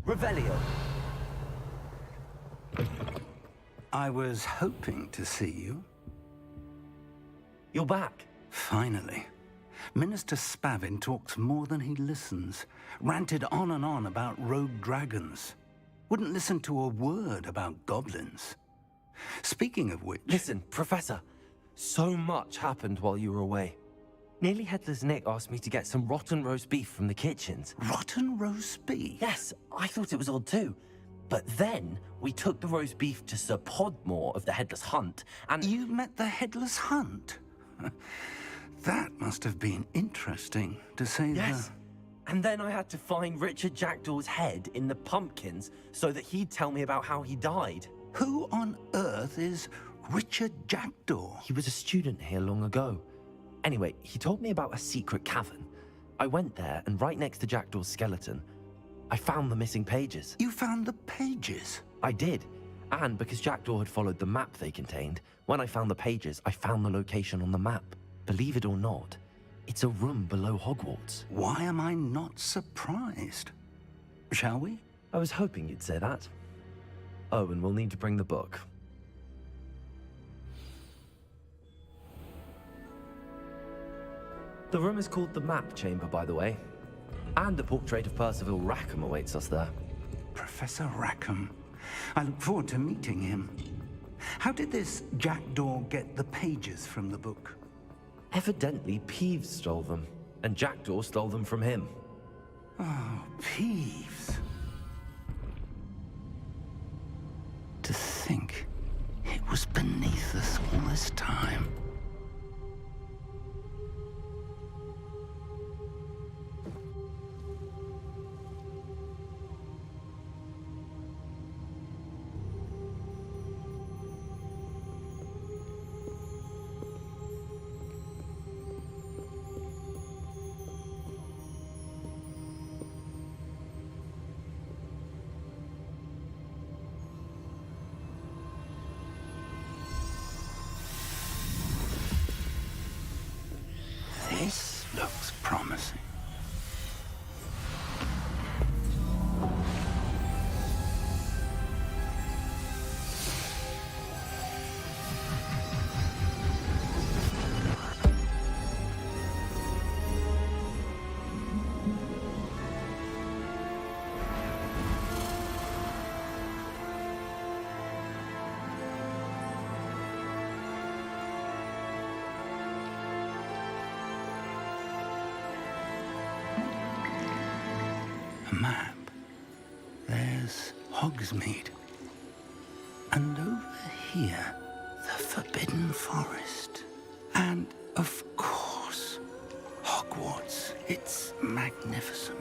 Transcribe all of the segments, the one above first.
Revelio. I was hoping to see you. You're back. Finally. Minister Spavin talks more than he listens. Ranted on and on about rogue dragons. Wouldn't listen to a word about goblins. Speaking of which... Listen, Professor. So much happened while you were away. Nearly Headless Nick asked me to get some rotten roast beef from the kitchens. Rotten roast beef? Yes, I thought it was odd too. But then we took the roast beef to Sir Podmore of the Headless Hunt, and... You met the Headless Hunt? That must have been interesting, to say the... Yes. And then I had to find Richard Jackdaw's head in the pumpkins so that he'd tell me about how he died. Who on earth is Richard Jackdaw? He was a student here long ago. Anyway, he told me about a secret cavern. I went there, and right next to Jackdaw's skeleton, I found the missing pages. You found the pages? I did. And because Jackdaw had followed the map they contained, when I found the pages, I found the location on the map. Believe it or not, it's a room below Hogwarts. Why am I not surprised? Shall we? I was hoping you'd say that. Oh, and we'll need to bring the book. The room is called the Map Chamber, by the way. And a portrait of Percival Rackham awaits us there. Professor Rackham. I look forward to meeting him. How did this Jackdaw get the pages from the book? Evidently, Peeves stole them, and Jackdaw stole them from him. Oh, Peeves. To think it was beneath us all this time. This looks promising. Map. There's Hogsmeade. And over here, the Forbidden Forest. And, of course, Hogwarts. It's magnificent.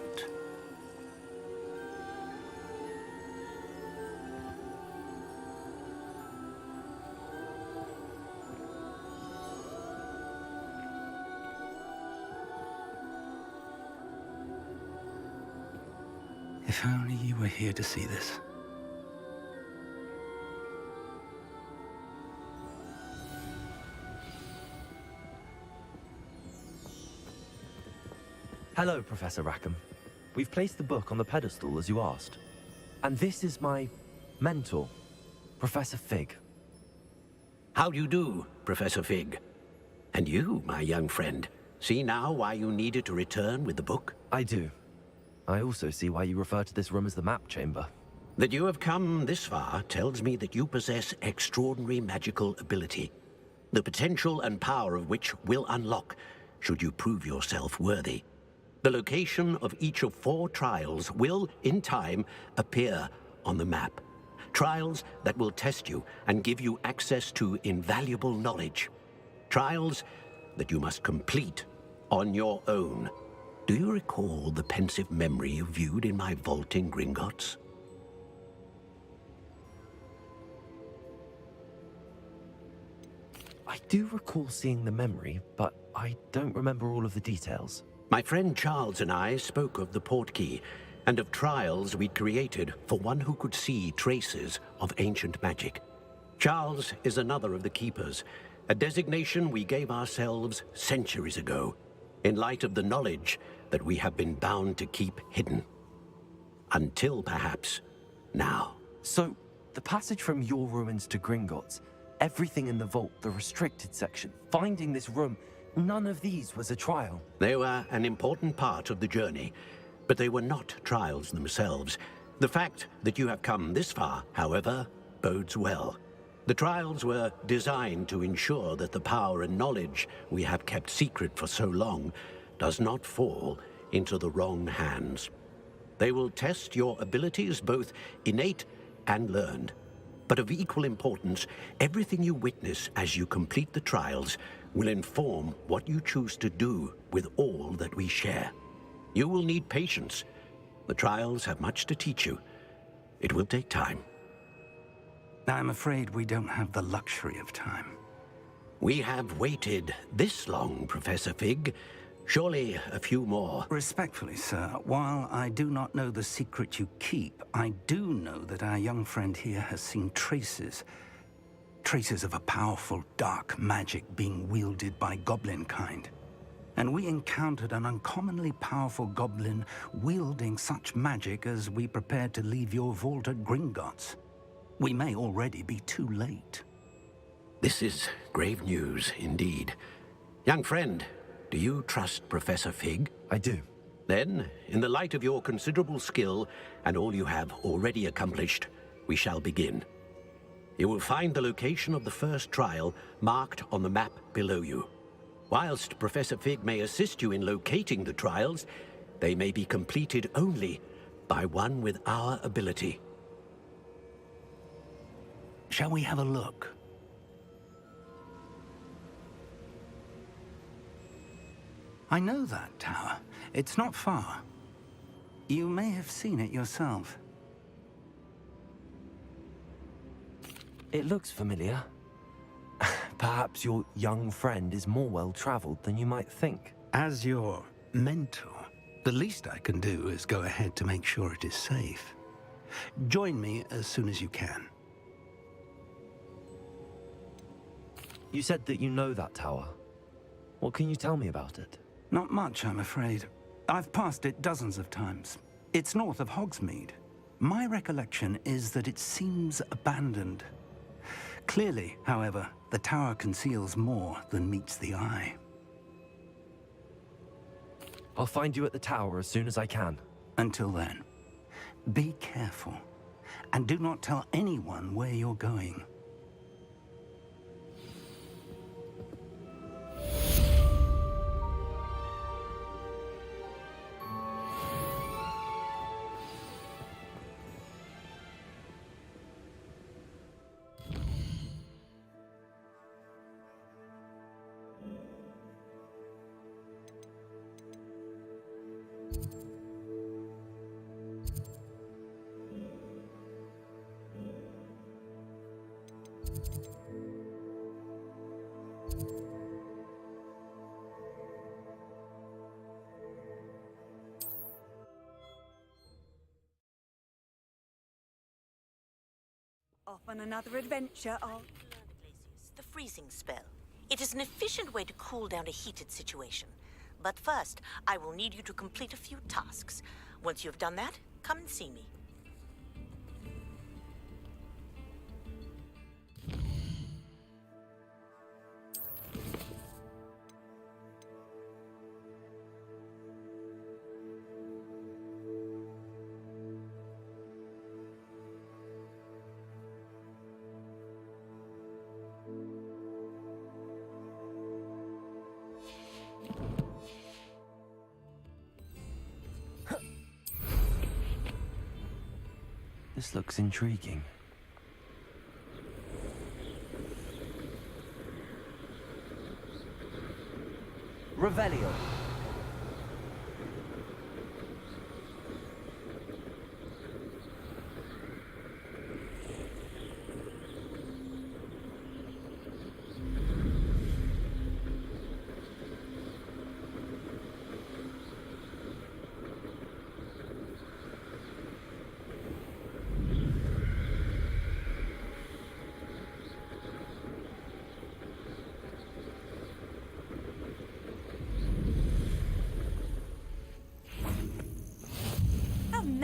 If only you were here to see this. Hello, Professor Rackham. We've placed the book on the pedestal as you asked. And this is my mentor, Professor Fig. How do you do, Professor Fig? And you, my young friend, see now why you needed to return with the book? I do. I also see why you refer to this room as the Map Chamber. That you have come this far tells me that you possess extraordinary magical ability, the potential and power of which will unlock should you prove yourself worthy. The location of each of 4 trials will, in time, appear on the map. Trials that will test you and give you access to invaluable knowledge. Trials that you must complete on your own. Do you recall the pensive memory you viewed in my vault in Gringotts? I do recall seeing the memory, but I don't remember all of the details. My friend Charles and I spoke of the portkey and of trials we'd created for one who could see traces of ancient magic. Charles is another of the keepers, a designation we gave ourselves centuries ago, in light of the knowledge that we have been bound to keep hidden. Until perhaps now. So, the passage from your ruins to Gringotts, everything in the vault, the restricted section, finding this room, none of these was a trial. They were an important part of the journey, but they were not trials themselves. The fact that you have come this far, however, bodes well. The trials were designed to ensure that the power and knowledge we have kept secret for so long does not fall into the wrong hands. They will test your abilities, both innate and learned. But of equal importance, everything you witness as you complete the trials will inform what you choose to do with all that we share. You will need patience. The trials have much to teach you. It will take time. I'm afraid we don't have the luxury of time. We have waited this long, Professor Fig. Surely a few more. Respectfully, sir, while I do not know the secret you keep, I do know that our young friend here has seen traces of a powerful dark magic being wielded by goblin kind. And we encountered an uncommonly powerful goblin wielding such magic as we prepared to leave your vault at Gringotts. We may already be too late. This is grave news indeed. Young friend, do you trust Professor Fig? I do. Then, in the light of your considerable skill and all you have already accomplished, we shall begin. You will find the location of the first trial marked on the map below you. Whilst Professor Fig may assist you in locating the trials, they may be completed only by one with our ability. Shall we have a look? I know that tower. It's not far. You may have seen it yourself. It looks familiar. Perhaps your young friend is more well-traveled than you might think. As your mentor, the least I can do is go ahead to make sure it is safe. Join me as soon as you can. You said that you know that tower. What can you tell me about it? Not much, I'm afraid. I've passed it dozens of times. It's north of Hogsmeade. My recollection is that it seems abandoned. Clearly, however, the tower conceals more than meets the eye. I'll find you at the tower as soon as I can. Until then, be careful, and do not tell anyone where you're going. Off on another adventure, The freezing spell. It is an efficient way to cool down a heated situation. But first, I will need you to complete a few tasks. Once you have done that, come and see me. This looks intriguing. Revelio.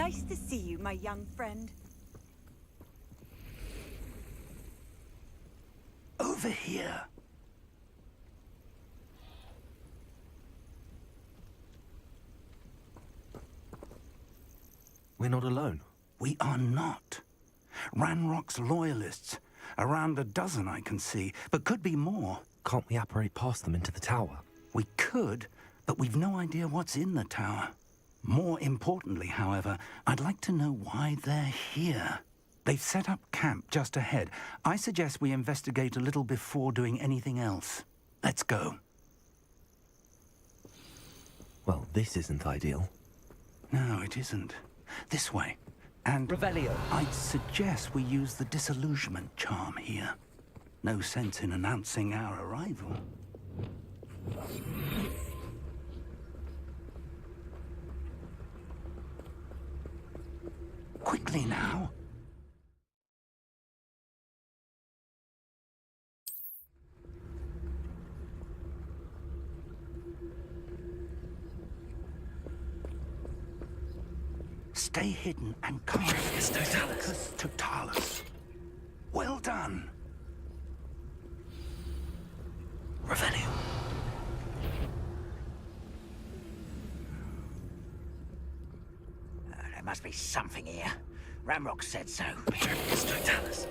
Nice to see you, my young friend. Over here. We're not alone. We are not. Ranrock's loyalists. Around a dozen I can see, but could be more. Can't we apparate past them into the tower? We could, but we've no idea what's in the tower. More importantly, however, I'd like to know why they're here. They've set up camp just ahead. I suggest we investigate a little before doing anything else. Let's go. Well, this isn't ideal. No, it isn't. This way. And Revelio. I'd suggest we use the disillusionment charm here. No sense in announcing our arrival. Quickly now. Stay hidden and cast Totalus. Totalus. Well done. Revelio. There must be something here. Ramrock said so. Totalus.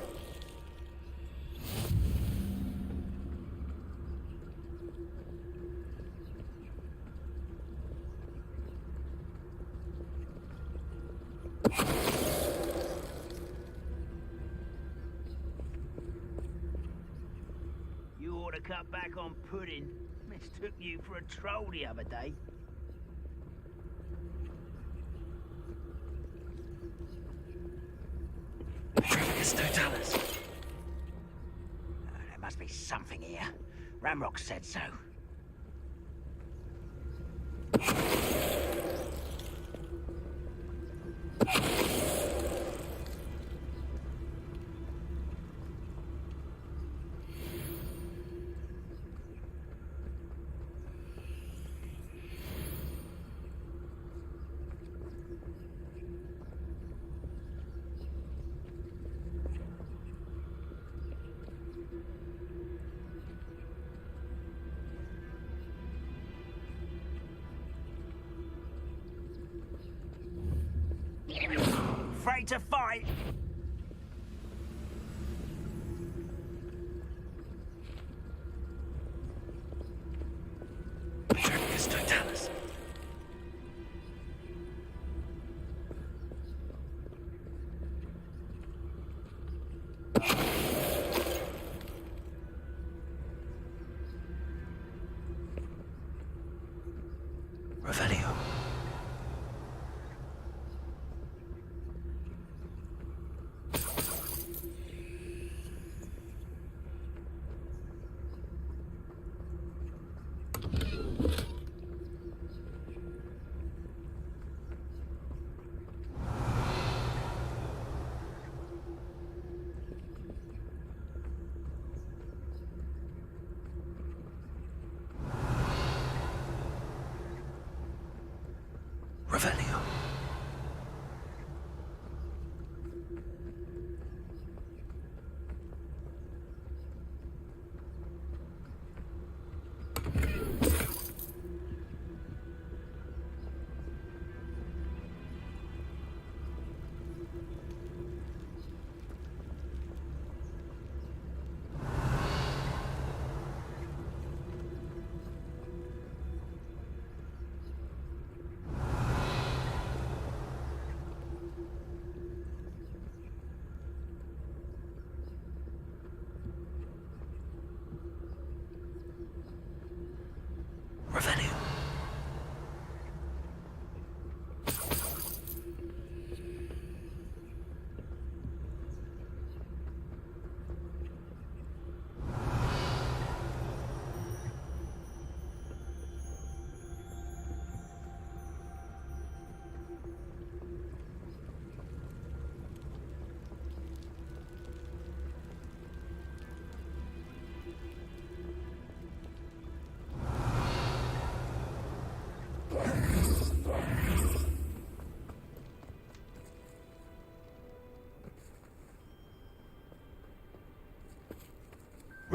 You ought to cut back on pudding. Mistook you for a troll the other day. Totalus. There must be something here. Ramrock said so. Afraid to fight? Totalus. Revelio. Revelio.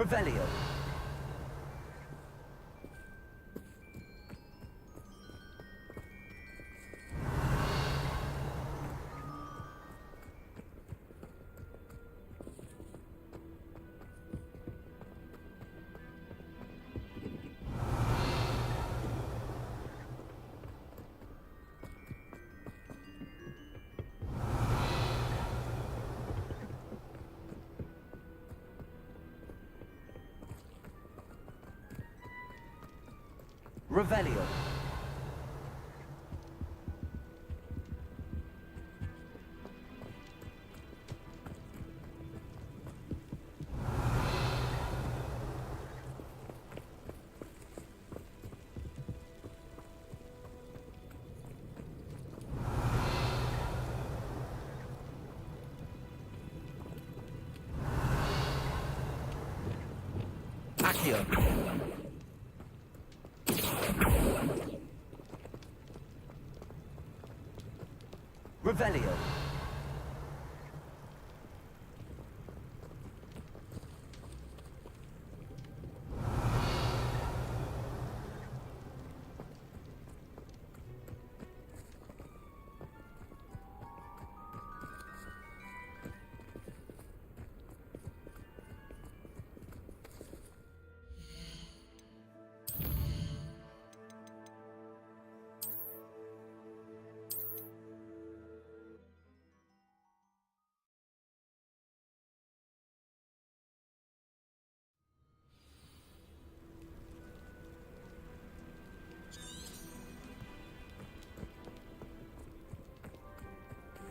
Revelio. Revelio. Accio. Revelio.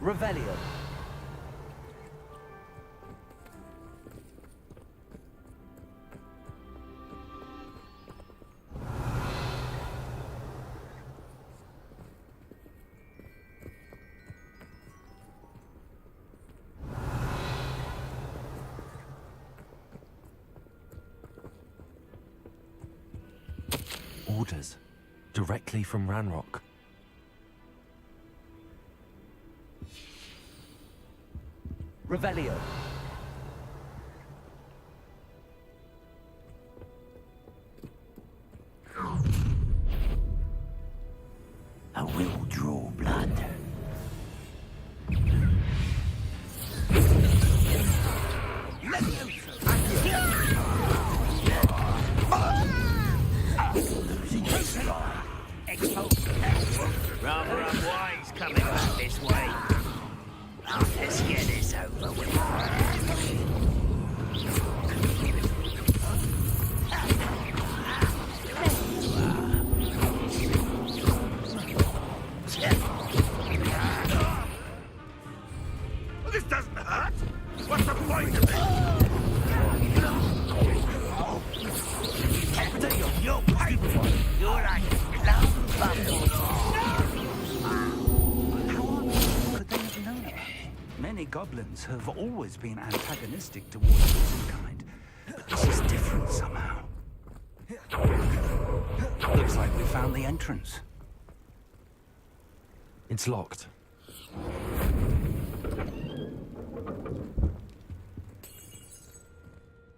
Revelio. Orders. Directly from Ranrock. Revelio. I will draw blood. Losing his stride. Rather unwise coming back this way. Let's get this over with. This doesn't hurt. What's the point of it? You're paper. You're like love bubbles. Could they have known about it? Many goblins have always been antagonistic towards humankind, but this is different somehow. Looks like we found the entrance. It's locked.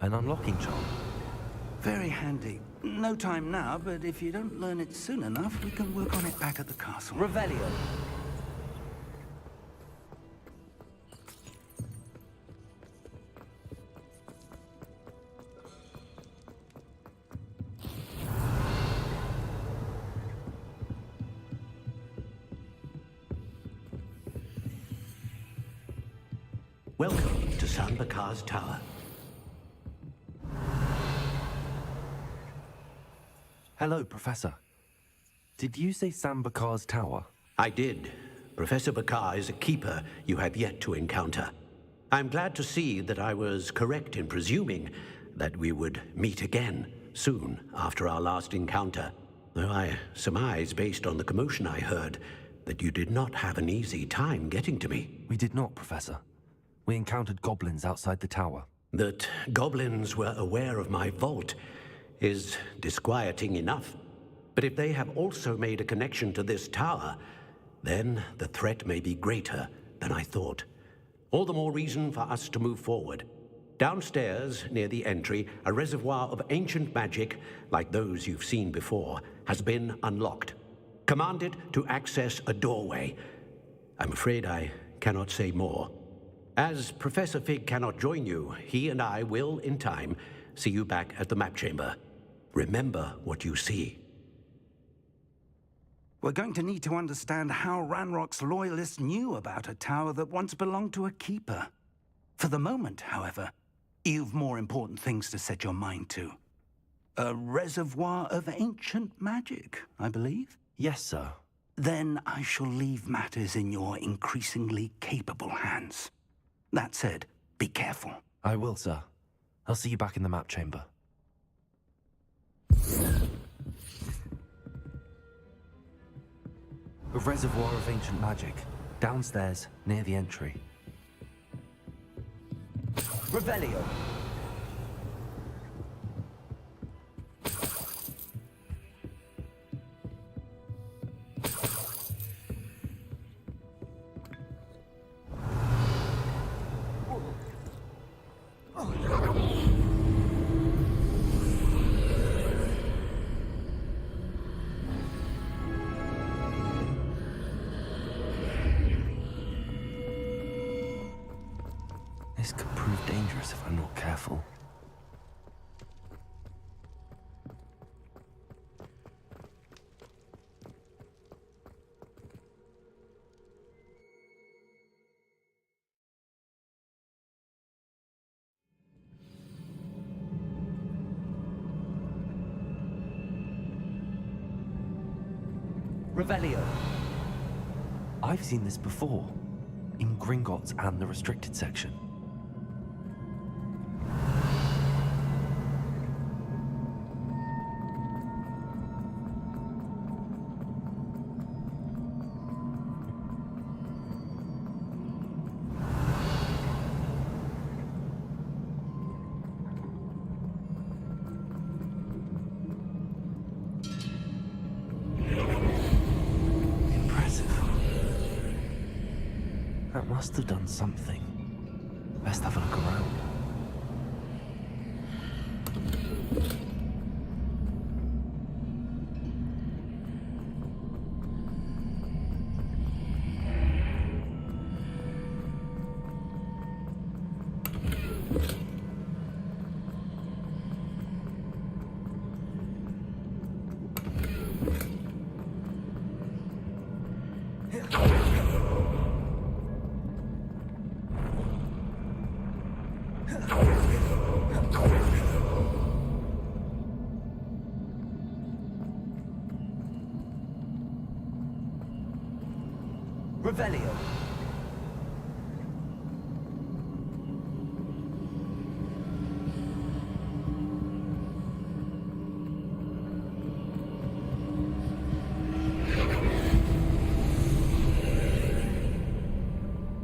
An unlocking charm. Very handy. No time now, but if you don't learn it soon enough, we can work on it back at the castle. Revelio. Welcome to Sanbakar's Tower. Hello, Professor. Did you say Sambakar's tower? I did. Professor Bakar is a keeper you have yet to encounter. I'm glad to see that I was correct in presuming that we would meet again soon after our last encounter, though I surmise, based on the commotion I heard, that you did not have an easy time getting to me. We did not, Professor. We encountered goblins outside the tower. That goblins were aware of my vault is disquieting enough. But if they have also made a connection to this tower, then the threat may be greater than I thought. All the more reason for us to move forward. Downstairs, near the entry, a reservoir of ancient magic, like those you've seen before, has been unlocked. Command it to access a doorway. I'm afraid I cannot say more. As Professor Fig cannot join you, he and I will, in time, see you back at the map chamber. Remember what you see. We're going to need to understand how Ranrock's loyalists knew about a tower that once belonged to a keeper. For the moment, however, you've more important things to set your mind to. A reservoir of ancient magic, I believe? Yes, sir. Then I shall leave matters in your increasingly capable hands. That said, be careful. I will, sir. I'll see you back in the map chamber. A reservoir of ancient magic. Downstairs, near the entry. Revelio! This could prove dangerous if I'm not careful. Revelio. I've seen this before, in Gringotts and the restricted section. That must have done something. Best have a look around. Revelio.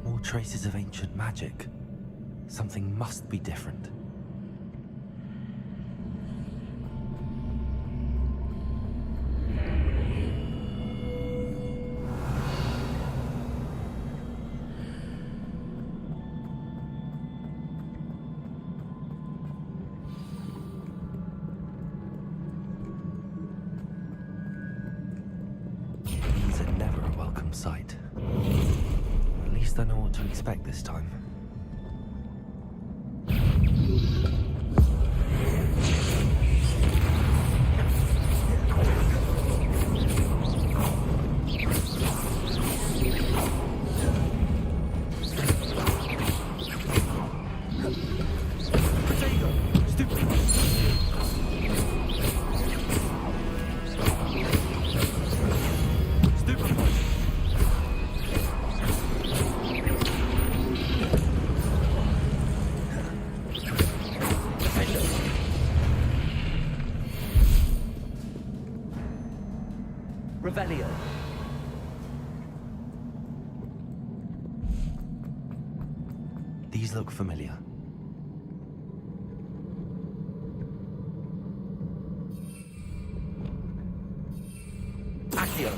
More traces of ancient magic. Something must be different. These are never a welcome sight. At least I know what to expect this time. Revelio. These look familiar. Accio.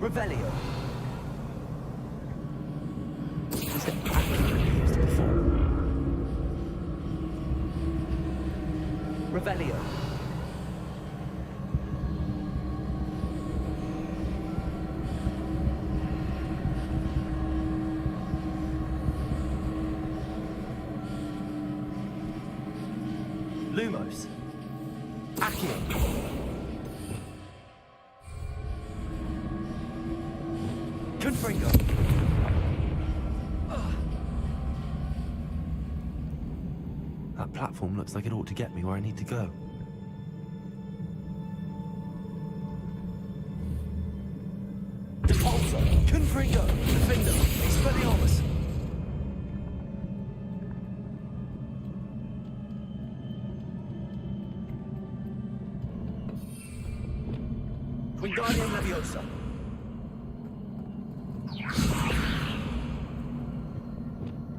Revelio. Is it accurately used before? Revelio. Lumos. Accio. Confringo. That platform looks like it ought to get me where I need to go. Depulso. Confringo. Defender. Expelliarmus. Wingardium Leviosa.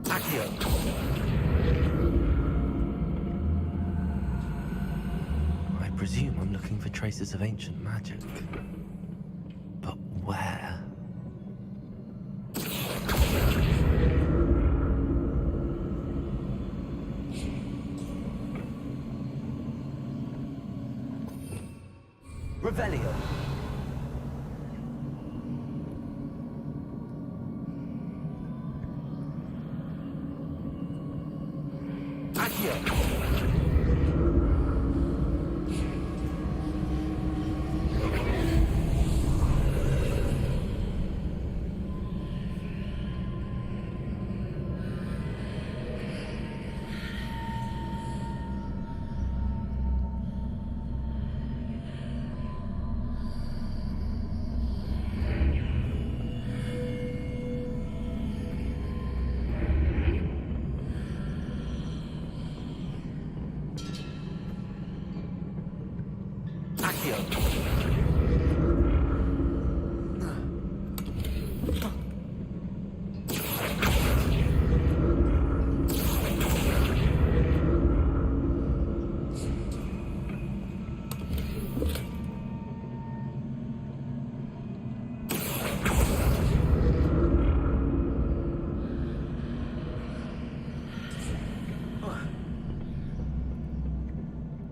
Accio. I presume I'm looking for traces of ancient magic. But where? Revelio.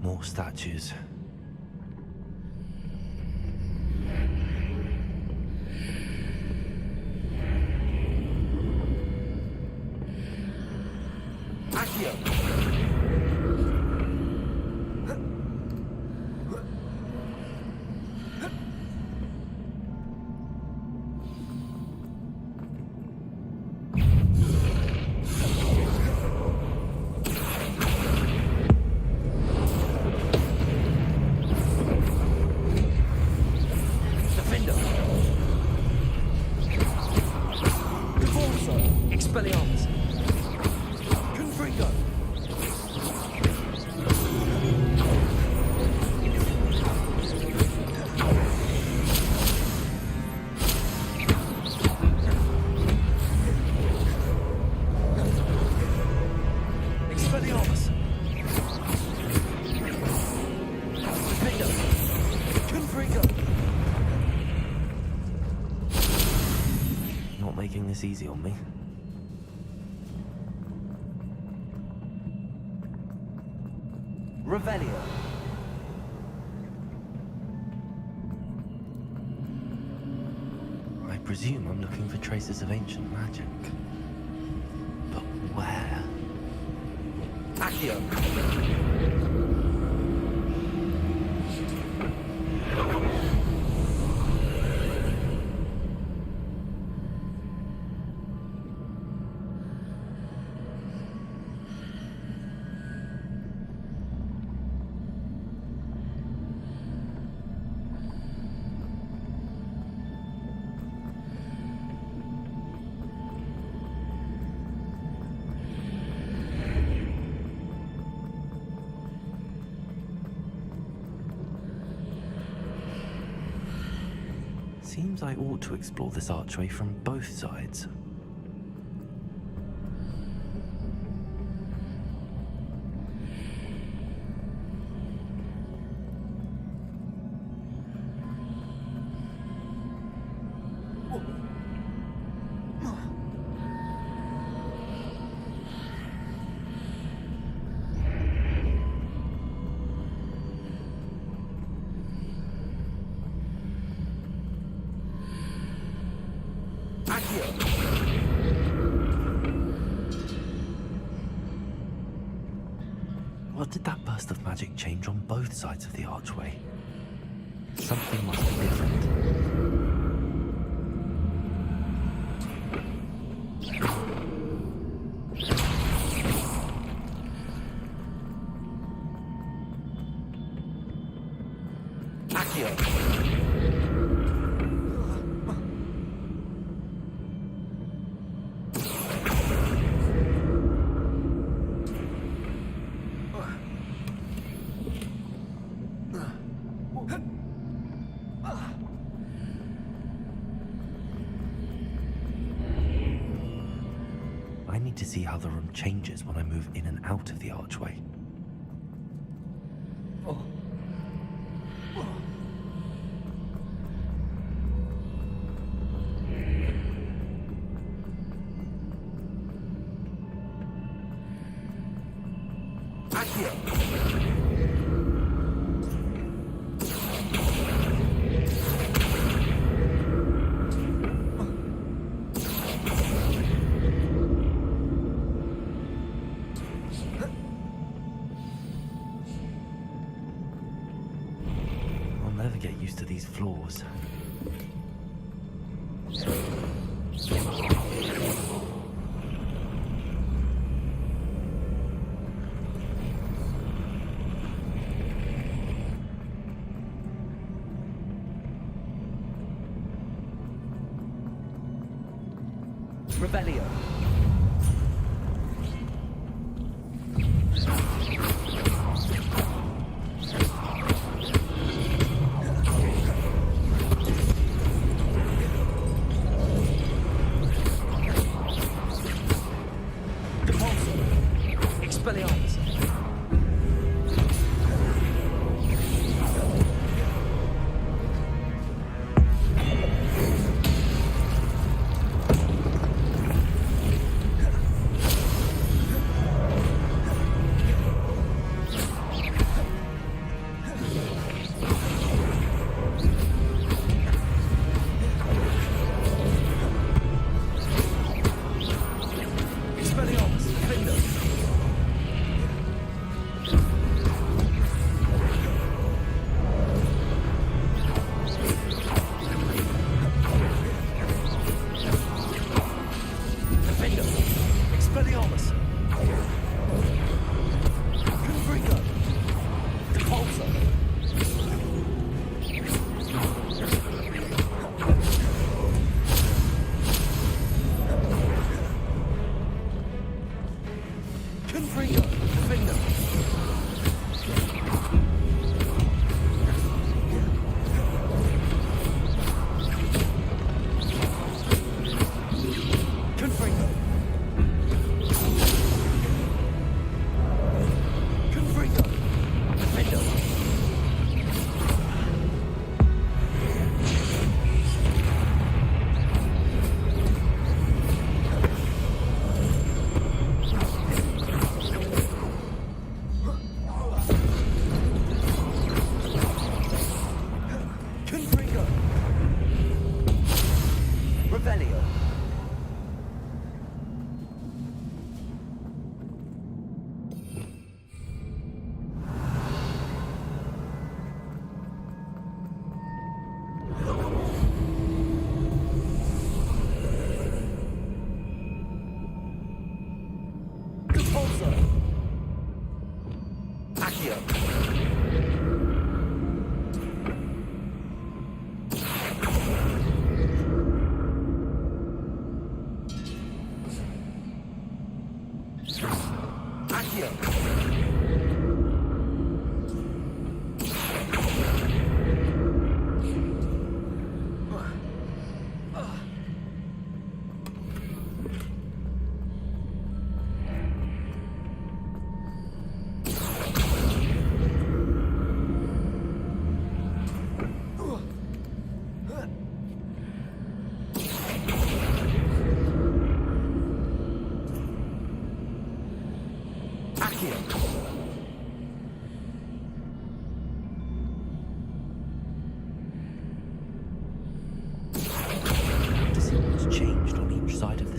More statues. Expelliarmus. Confringo. Expelliarmus. Defender. Confringo. Not making this easy on me. Revelio. I presume I'm looking for traces of ancient magic. But where? Accio. Seems I ought to explore this archway from both sides. What did that burst of magic change on both sides of the archway? Something must be different. I need to see how the room changes when I move in and out of the archway. I'll never get used to these floors. Revelio. Expelliarmus.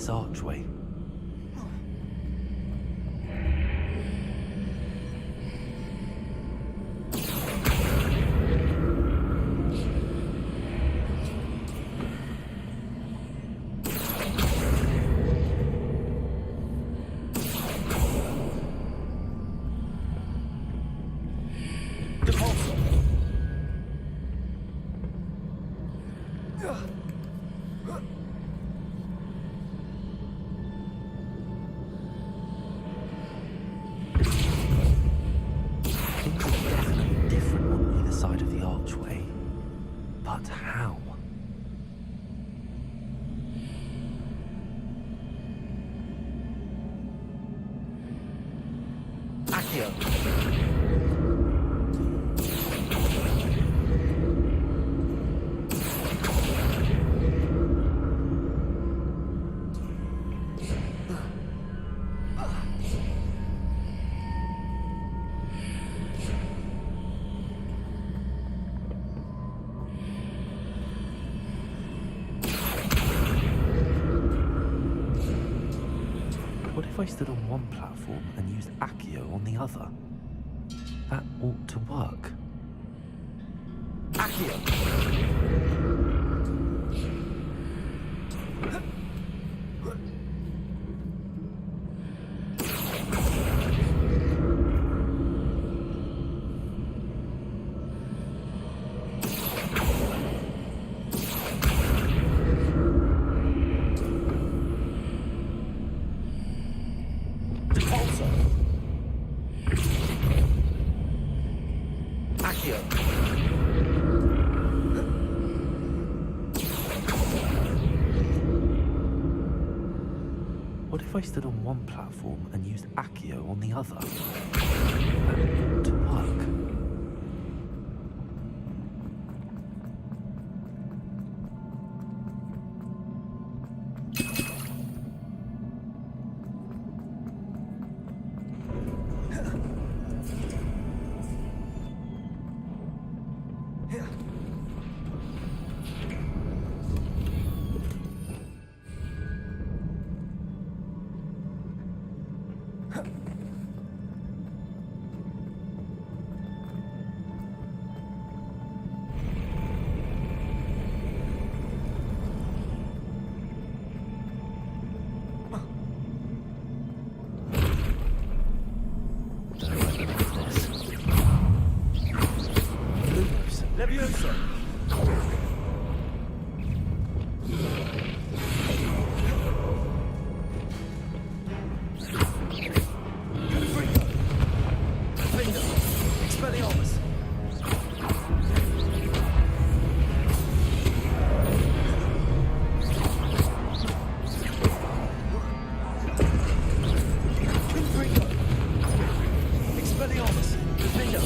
this archway? Things are definitely different on either side of the archway. But how? Accio! What if I stood on one platform and used Accio on the other? That ought to work. Accio! What if I stood on one platform and used Accio on the other? That ought to work. Levioso! Expelliarmus! Expelliarmus! Defender!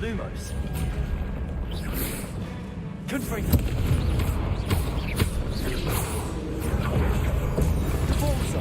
Lumos. Confringo. Forzo.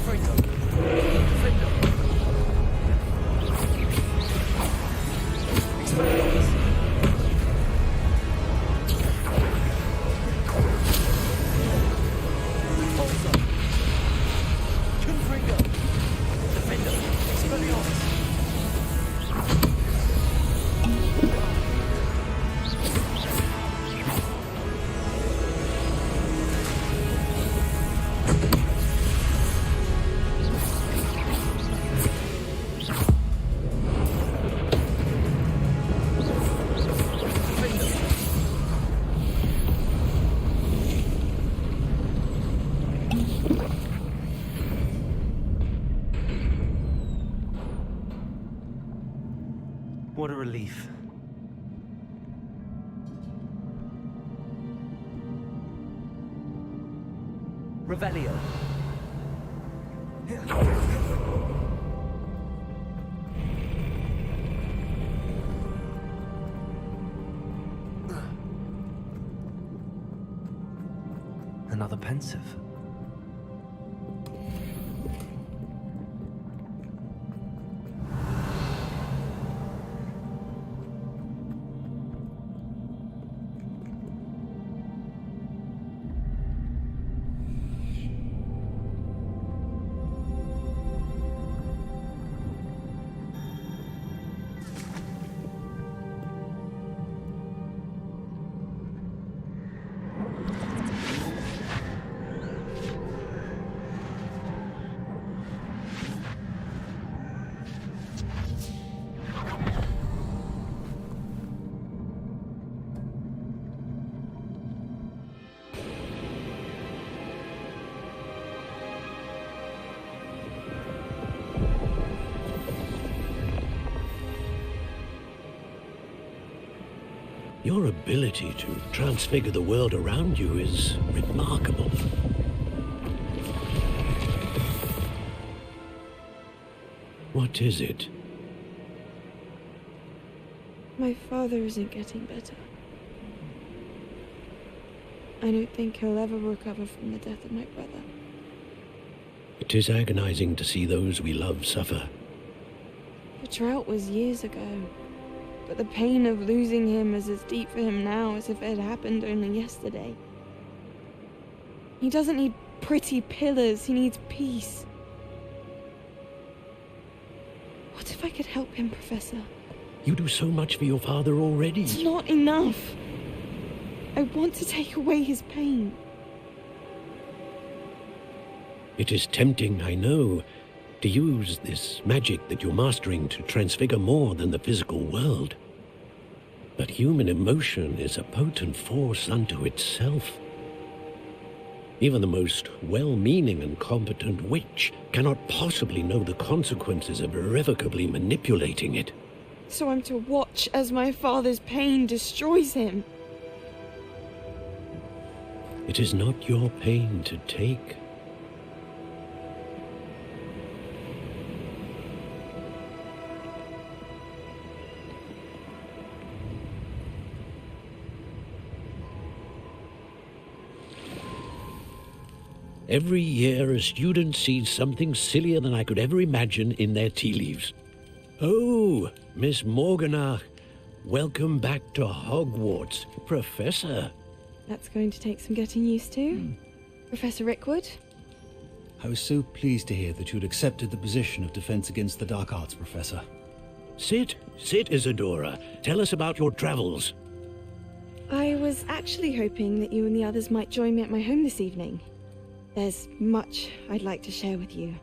Confringo. Defendo. Expelliarmus. Repulsor. Confringo. Defendo. Expelliarmus. What a relief. Revelio. Another pensive. Your ability to transfigure the world around you is remarkable. What is it? My father isn't getting better. I don't think he'll ever recover from the death of my brother. It is agonizing to see those we love suffer. The drought was years ago, but the pain of losing him is as deep for him now as if it had happened only yesterday. He doesn't need pretty pillars, he needs peace. What if I could help him, Professor? You do so much for your father already. It's not enough. I want to take away his pain. It is tempting, I know, to use this magic that you're mastering to transfigure more than the physical world. But human emotion is a potent force unto itself. Even the most well-meaning and competent witch cannot possibly know the consequences of irrevocably manipulating it. So I'm to watch as my father's pain destroys him. It is not your pain to take. Every year, a student sees something sillier than I could ever imagine in their tea leaves. Oh, Miss Morganach, welcome back to Hogwarts, Professor. That's going to take some getting used to. Professor Rickwood? I was so pleased to hear that you'd accepted the position of Defense Against the Dark Arts, Professor. Sit, Isadora. Tell us about your travels. I was actually hoping that you and the others might join me at my home this evening. There's much I'd like to share with you.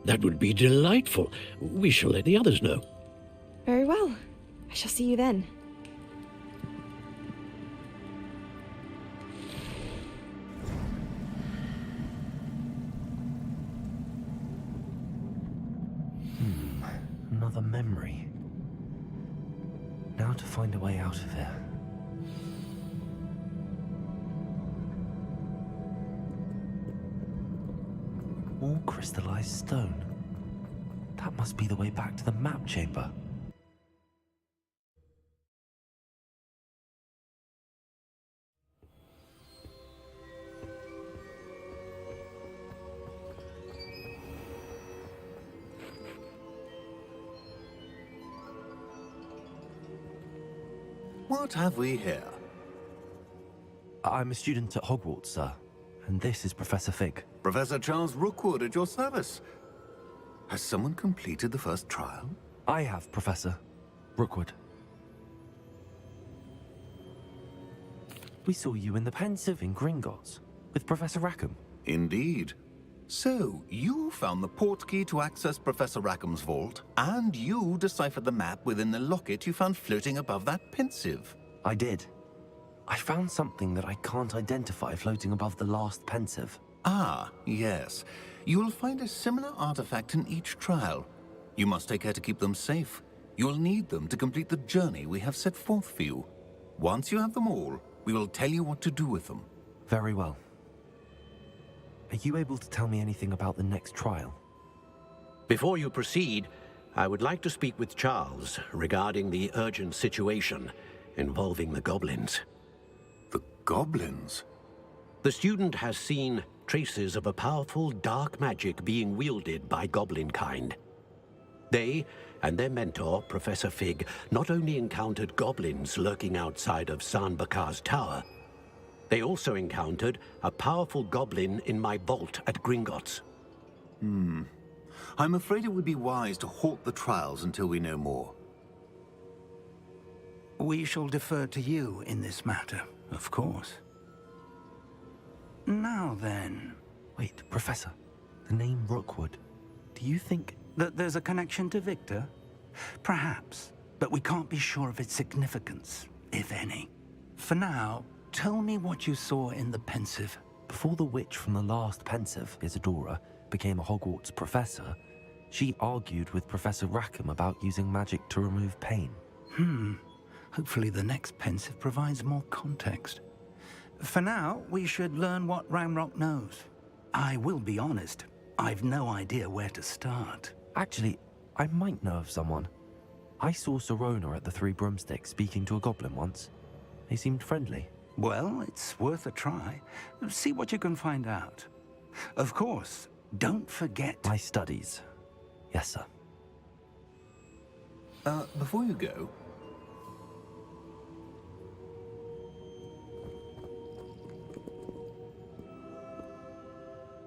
That would be delightful. We shall let the others know. Very well. I shall see you then. Another memory. Now to find a way out of here. All crystallized stone. That must be the way back to the map chamber. What have we here? I'm a student at Hogwarts, sir. And this is Professor Fig. Professor Charles Rookwood at your service. Has someone completed the first trial? I have, Professor Rookwood. We saw you in the Pensive in Gringotts with Professor Rackham. Indeed. So, you found the portkey to access Professor Rackham's vault, and you deciphered the map within the locket you found floating above that Pensive. I did. I found something that I can't identify floating above the last Pensive. Ah, yes. You will find a similar artifact in each trial. You must take care to keep them safe. You'll need them to complete the journey we have set forth for you. Once you have them all, we will tell you what to do with them. Very well. Are you able to tell me anything about the next trial? Before you proceed, I would like to speak with Charles regarding the urgent situation involving the goblins. The goblins? The student has seen traces of a powerful dark magic being wielded by goblin kind. They and their mentor, Professor Fig, not only encountered goblins lurking outside of San Bakar's tower, they also encountered a powerful goblin in my vault at Gringotts. I'm afraid it would be wise to halt the trials until we know more. We shall defer to you in this matter, of course. Now then... Wait, Professor. The name Rookwood. Do you think... that there's a connection to Victor? Perhaps, but we can't be sure of its significance, if any. For now, tell me what you saw in the Pensive. Before the witch from the last Pensive, Isadora, became a Hogwarts professor, she argued with Professor Rackham about using magic to remove pain. Hopefully the next Pensive provides more context. For now, we should learn what Ramrock knows. I will be honest, I've no idea where to start. Actually, I might know of someone. I saw Sirona at the Three Broomsticks speaking to a goblin once. They seemed friendly. Well, it's worth a try. See what you can find out. Of course, don't forget... My studies. Yes, sir. Before you go...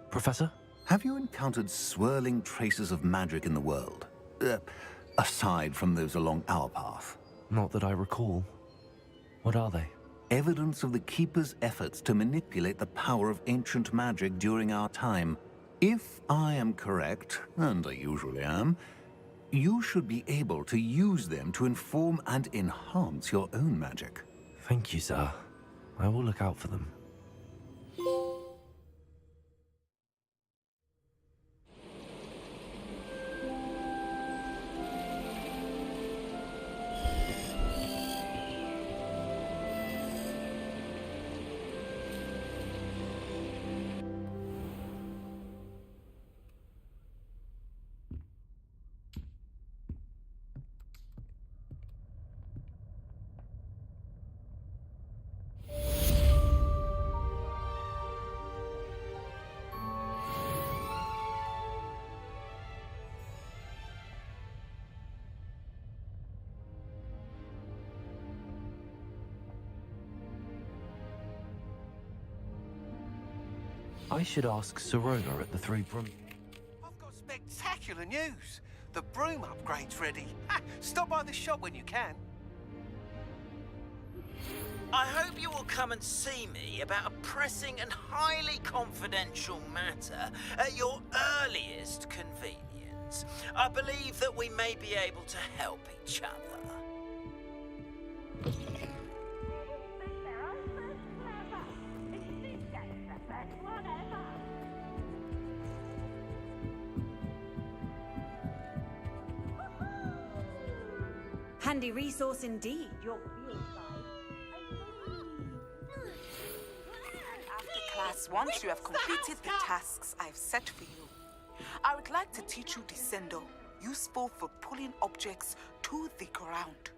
Professor? Have you encountered swirling traces of magic in the world? Aside from those along our path? Not that I recall. What are they? Evidence of the Keeper's efforts to manipulate the power of ancient magic during our time. If I am correct, and I usually am, you should be able to use them to inform and enhance your own magic. Thank you, sir. I will look out for them. I should ask Sirona at the Three Broom... I've got spectacular news. The broom upgrade's ready. Stop by the shop when you can. I hope you will come and see me about a pressing and highly confidential matter at your earliest convenience. I believe that we may be able to help each other. Handy resource indeed, your field guide. After class, once you have completed the tasks I've set for you, I would like to teach you Descendo, useful for pulling objects to the ground.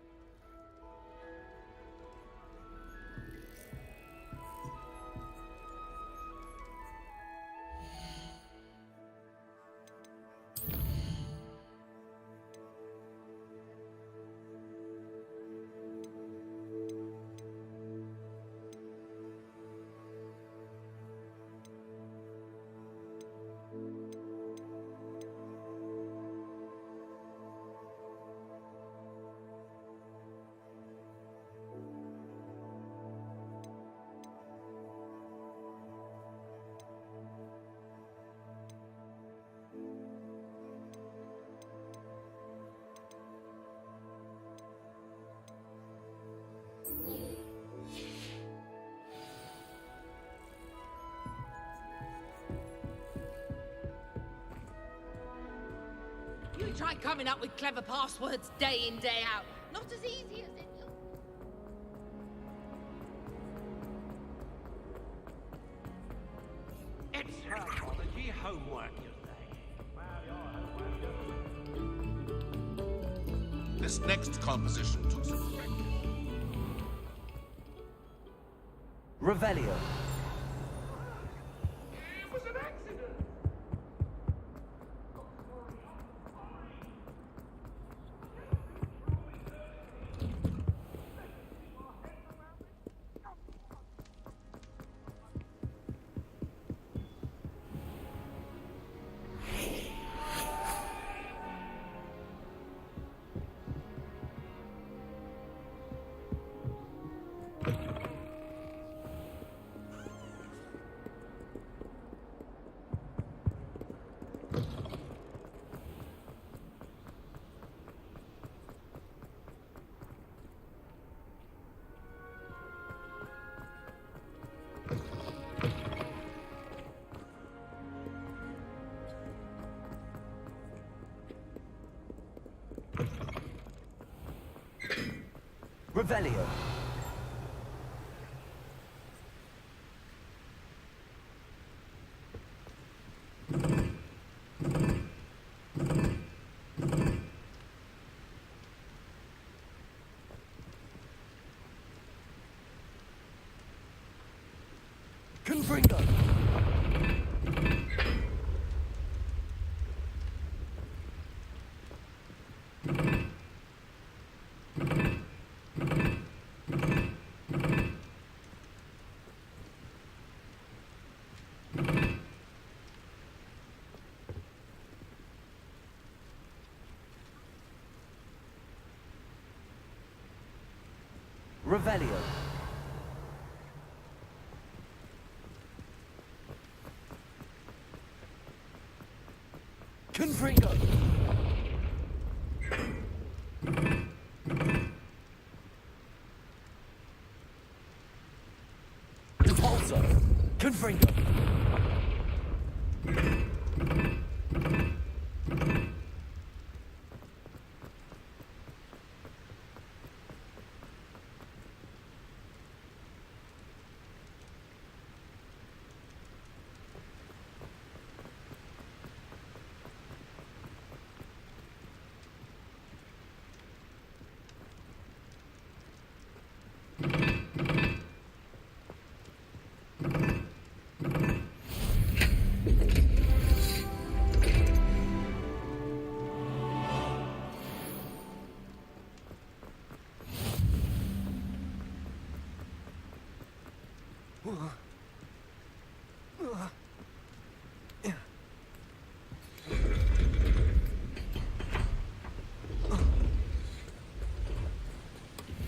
try coming up with clever passwords day in, day out. Not as easy as it looks. It's herpology homework, you say. This next composition took some practice. Revelio. It was an accident. Revelio. Confringo. Revelio. Confringo. Impulso. Confringo.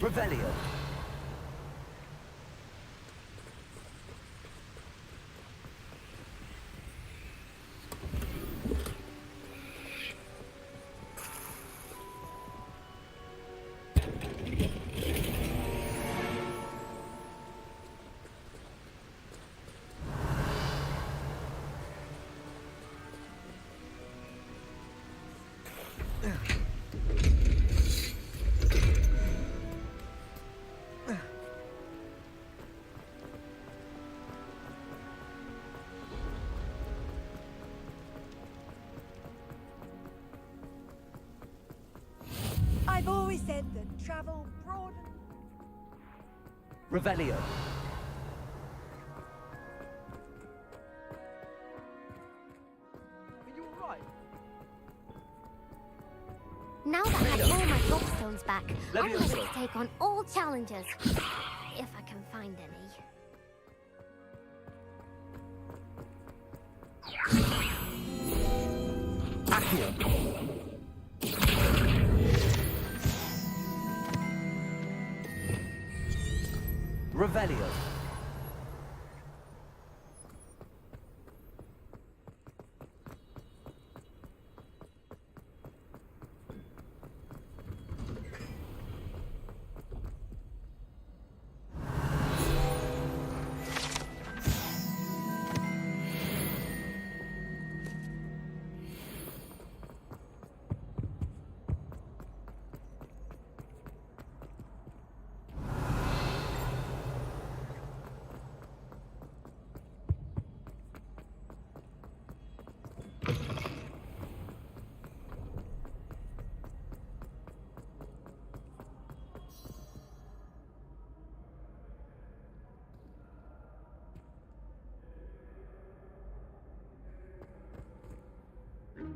Revelio. I've always said that travel broadens. Revelio. Are you alright? Now that I have all my gobstones back, I'm ready Levioso. to take on all challenges. If I can find any. Accio. Revelio.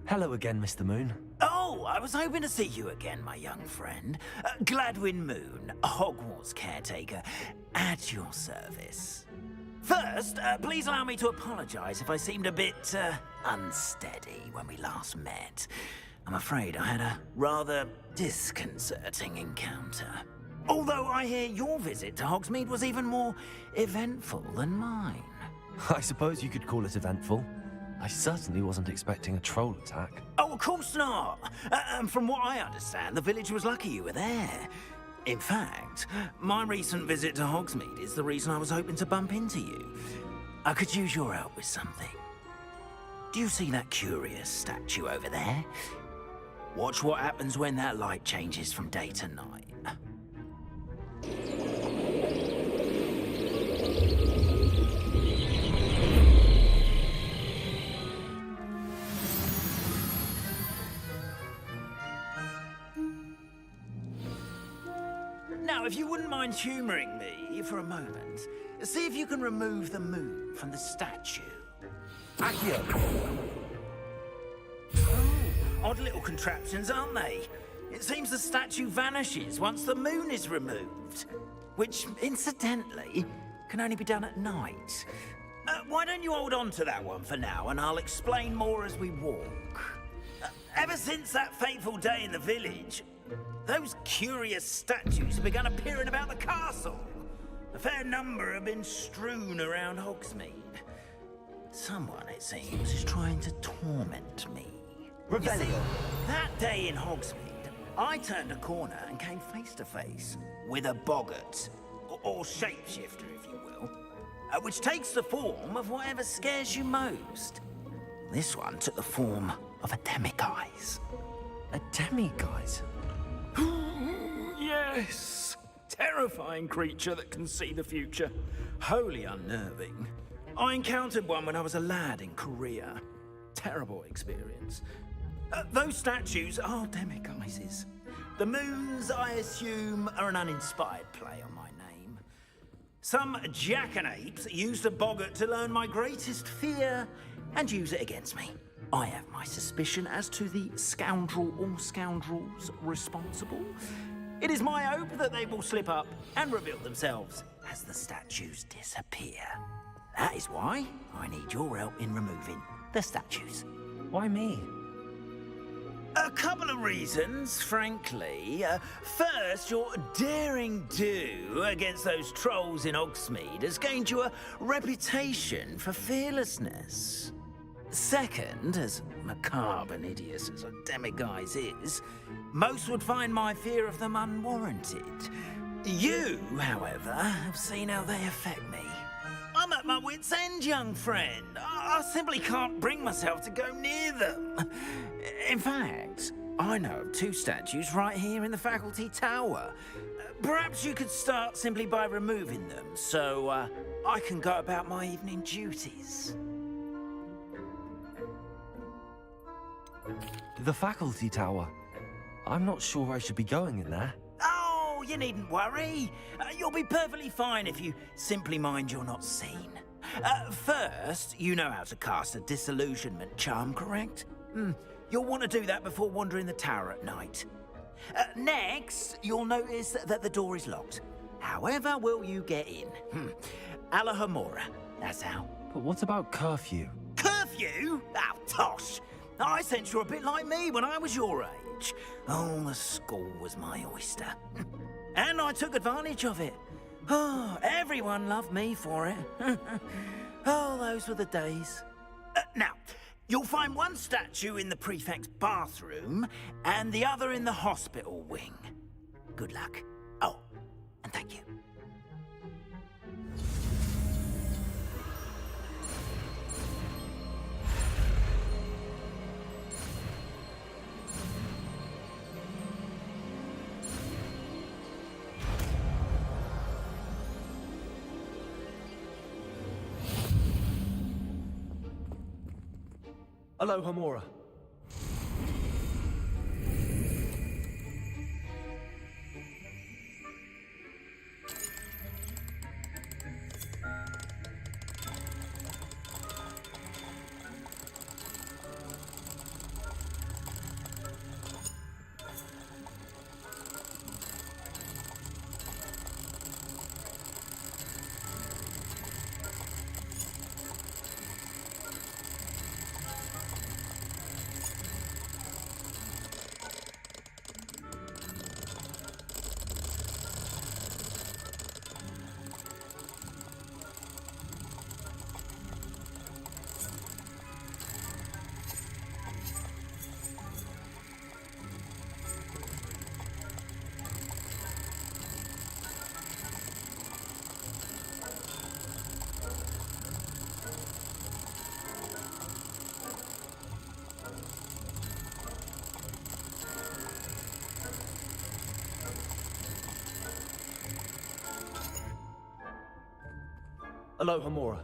Hello again, Mr. Moon. Oh, I was hoping to see you again, my young friend. Gladwin Moon, Hogwarts caretaker, at your service. First, please allow me to apologize if I seemed a bit, unsteady when we last met. I'm afraid I had a rather disconcerting encounter. Although I hear your visit to Hogsmeade was even more eventful than mine. I suppose you could call it eventful. I certainly wasn't expecting a troll attack. Oh, of course not. From what I understand, the village was lucky you were there. In fact, my recent visit to Hogsmeade is the reason I was hoping to bump into you. I could use your help with something. Do you see that curious statue over there? Watch what happens when that light changes from day to night. Now, if you wouldn't mind humouring me for a moment, see if you can remove the moon from the statue. Accio! Odd little contraptions, aren't they? It seems the statue vanishes once the moon is removed. Which, incidentally, can only be done at night. Why don't you hold on to that one for now, and I'll explain more as we walk. Ever since that fateful day in the village, those curious statues have begun appearing about the castle. A fair number have been strewn around Hogsmeade. Someone, it seems, is trying to torment me. Revelio. That day in Hogsmeade, I turned a corner and came face to face with a boggart, or shapeshifter, if you will, which takes the form of whatever scares you most. This one took the form of a demiguise. A demiguise? Yes! Terrifying creature that can see the future. Wholly unnerving. I encountered one when I was a lad in Korea. Terrible experience. Those statues are demiguises. The moons, I assume, are an uninspired play on my name. Some jackanapes used a boggart to learn my greatest fear and use it against me. I have my suspicion as to the scoundrel or scoundrels responsible. It is my hope that they will slip up and reveal themselves as the statues disappear. That is why I need your help in removing the statues. Why me? A couple of reasons, frankly. First, your daring do against those trolls in Hogsmeade has gained you a reputation for fearlessness. Second, as macabre and hideous as a demiguise is, most would find my fear of them unwarranted. You, however, have seen how they affect me. I'm at my wit's end, young friend. I simply can't bring myself to go near them. In fact, I know of two statues right here in the faculty tower. Perhaps you could start simply by removing them, so I can go about my evening duties. The faculty tower. I'm not sure I should be going in there. Oh, you needn't worry. You'll be perfectly fine if you simply mind you're not seen. First, you know how to cast a disillusionment charm, correct? You'll want to do that before wandering the tower at night. Next, you'll notice that the door is locked. However will you get in? Alahomora, that's how. But what about curfew? Curfew? Oh, tosh. I sense you're a bit like me when I was your age. Oh, the school was my oyster. And I took advantage of it. Oh, everyone loved me for it. Oh, those were the days. Now, you'll find one statue in the prefect's bathroom and the other in the hospital wing. Good luck. Oh, and thank you. Alohomora. Aloha Mora.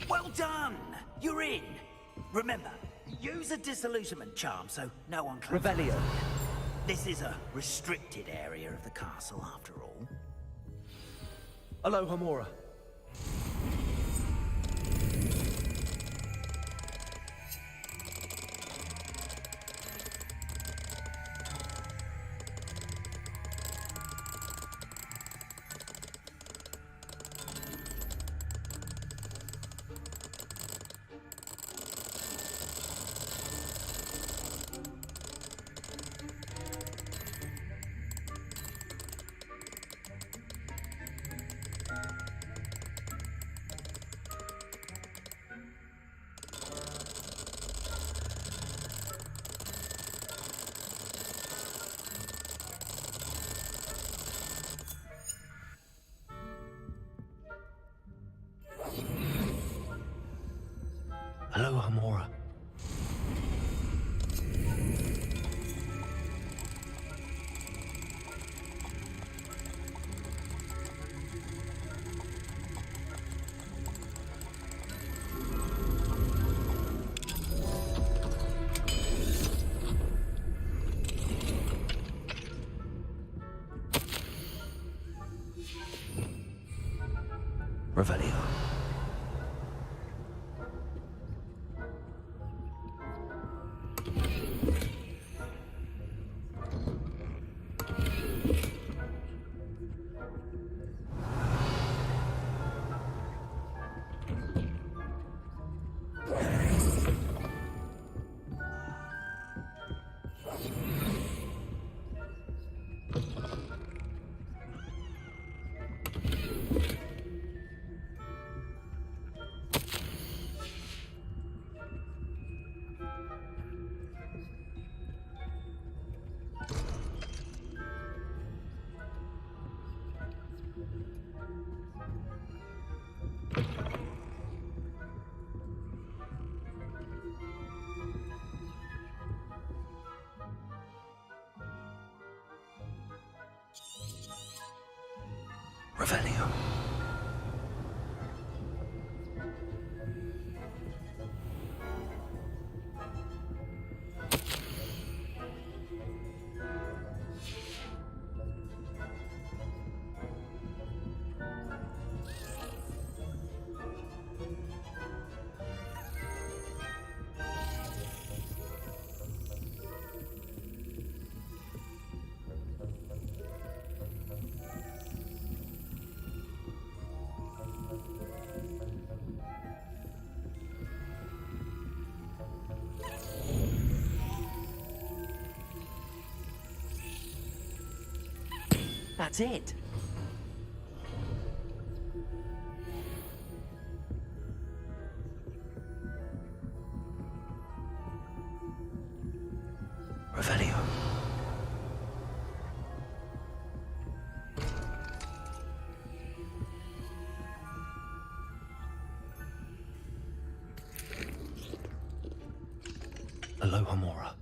Well done! You're in! Remember, use a disillusionment charm so no one claims... Revelio. This is a restricted area of the castle, after all. Aloha Mora. Aloha Mora. Revelio. Revelio. That's it. Revelio. Aloha Mora.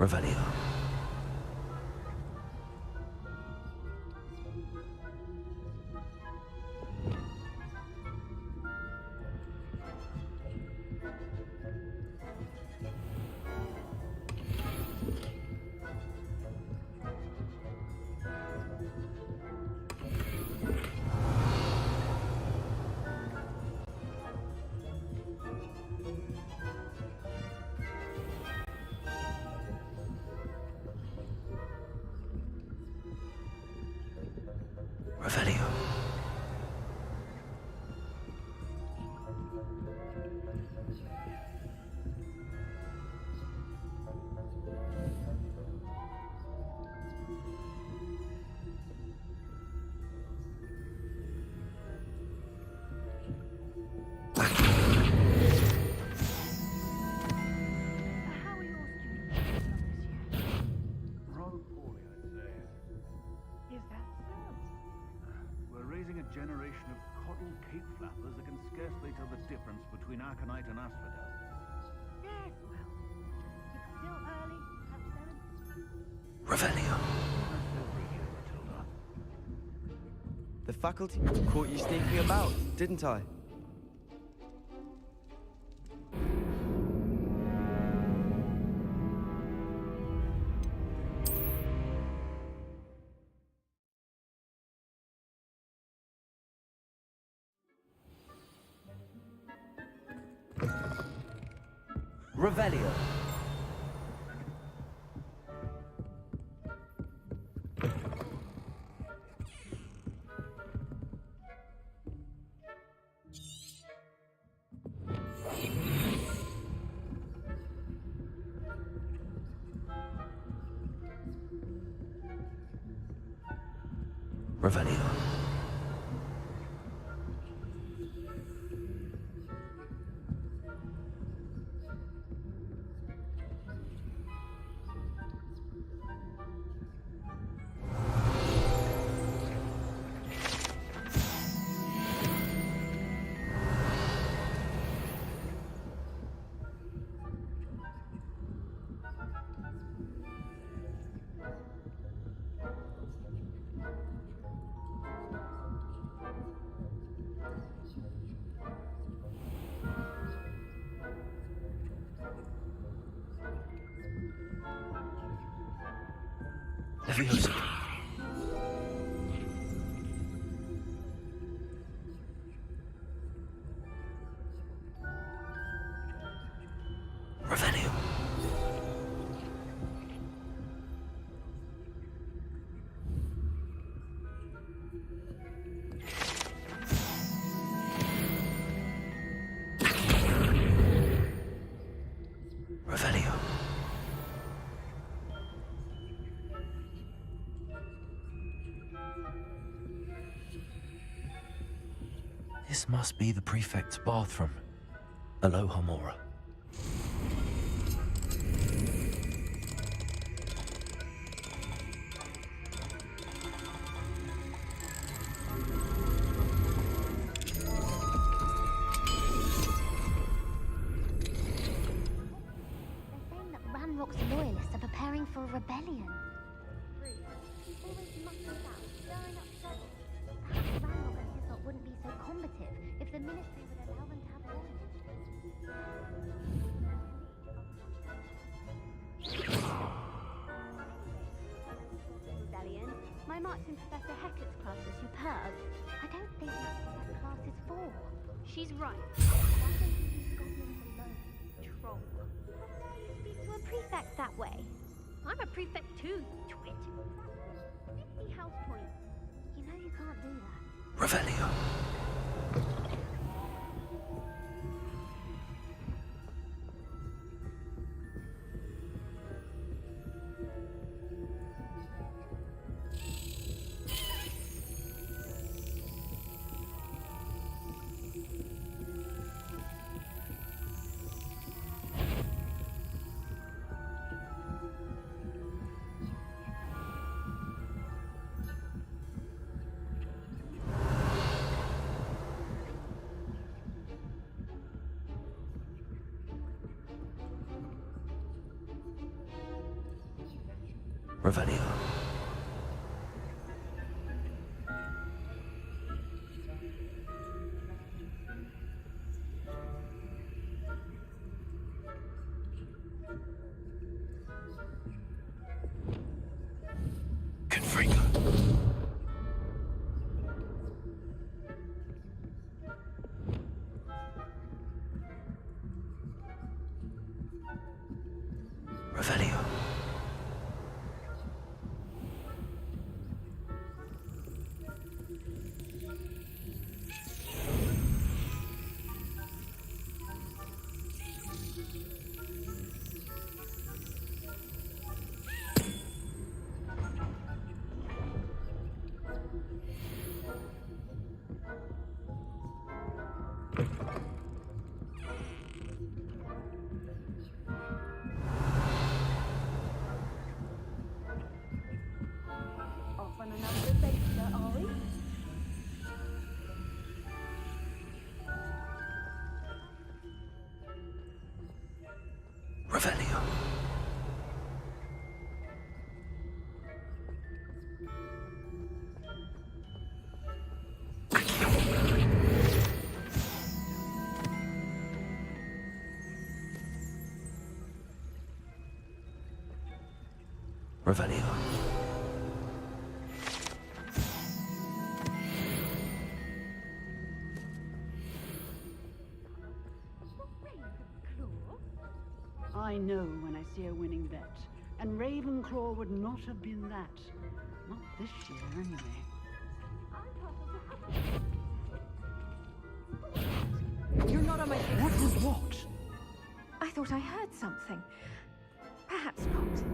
Revelio. Revelio. Rather poorly, I'd say. Is that so? We're raising a generation of coddled cape flappers that can scarcely tell the difference between aconite and asphodel. Yes, well, it's still early. Revelio. The faculty caught you sneaking about, didn't I? Revelio. Revelio. Leviosa. Revelio. Revelio. This must be the prefect's bathroom. Aloha Mora. Ranrock's loyalists are preparing for a rebellion. Perhaps Ranrock and Hyssop wouldn't be so combative if the ministry would allow them to have rebellion. My marching Professor Hecat's class was superb. I don't think that's what that class is for. She's right. Why don't you leave goblins alone, troll? How dare you speak to a prefect that way? I'm a prefect too, you twit. 50 house points. You know you can't do that. Revelio. Revelio. Revelio. Off on another adventure, are we? Revelio. Revelio. I know when I see a winning bet, and Ravenclaw would not have been that. Not this year, anyway. You're not on my side. What was what? I thought I heard something. Perhaps not.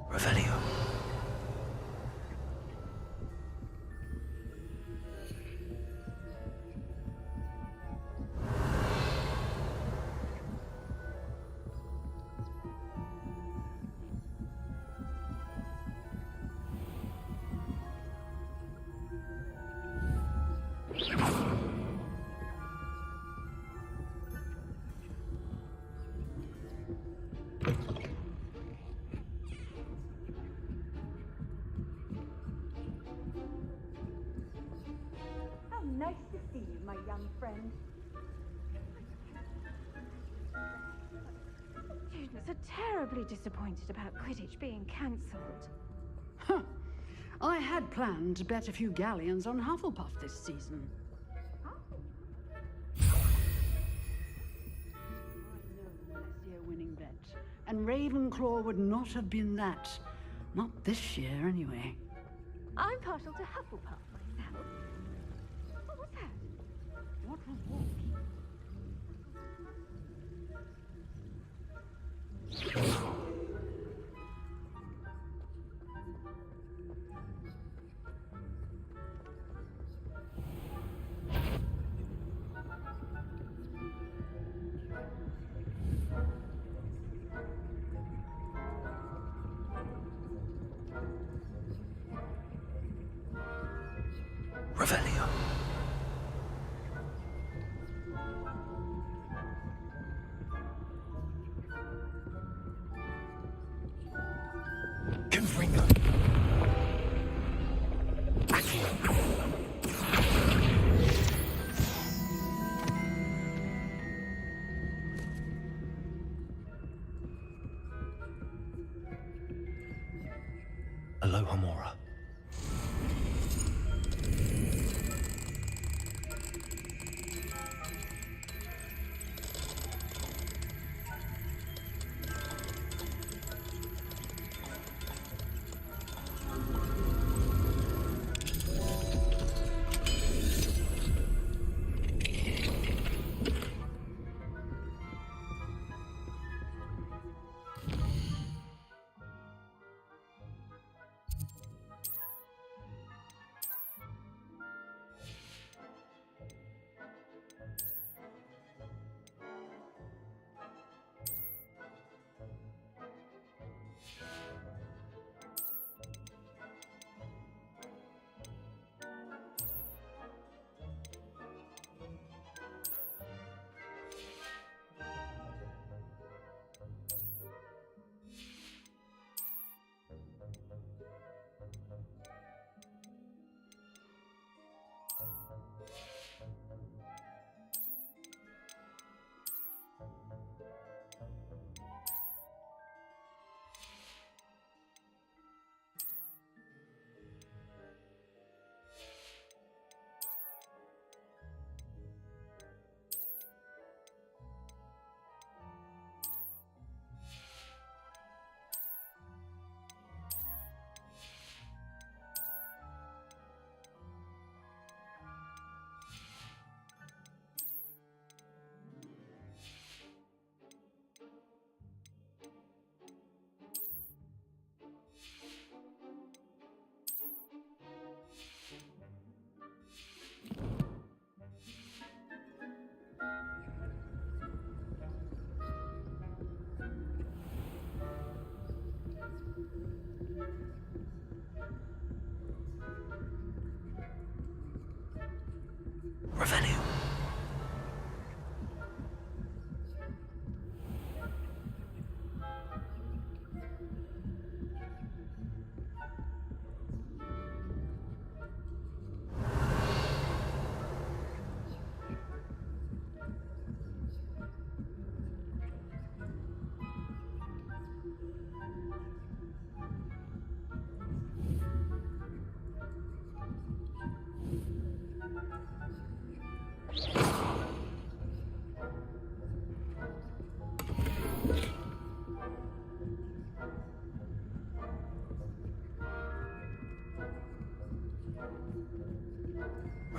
Revelio. How nice to see you, my young friend. Students are terribly disappointed about Quidditch being cancelled. Huh. I had planned to bet a few galleons on Hufflepuff this season. I know when I see a winning bet, and Ravenclaw would not have been that. Not this year, anyway. I'm partial to Hufflepuff myself. What was that? What was what? Revelio. Confringo. Accio. Alohomora.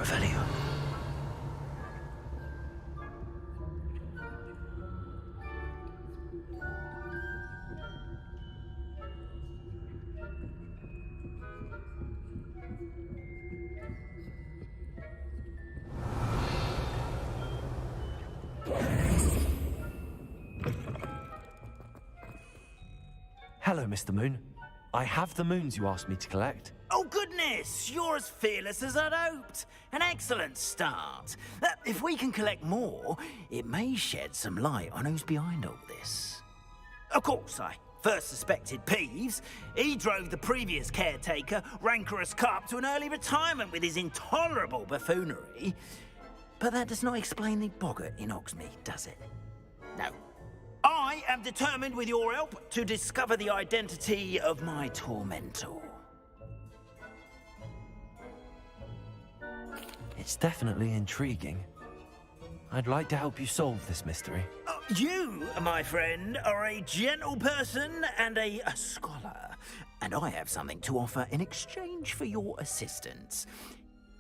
Revelio. Hello, Mr. Moon. I have the moons you asked me to collect. Oh, goodness! You're as fearless as I'd hoped. An excellent start. If we can collect more, it may shed some light on who's behind all this. Of course, I first suspected Peeves. He drove the previous caretaker, Rancorous Carp, to an early retirement with his intolerable buffoonery. But that does not explain the boggart in Hogsmeade, does it? No. I am determined, with your help, to discover the identity of my tormentor. It's definitely intriguing. I'd like to help you solve this mystery. You, my friend, are a gentle person and a scholar, and I have something to offer in exchange for your assistance.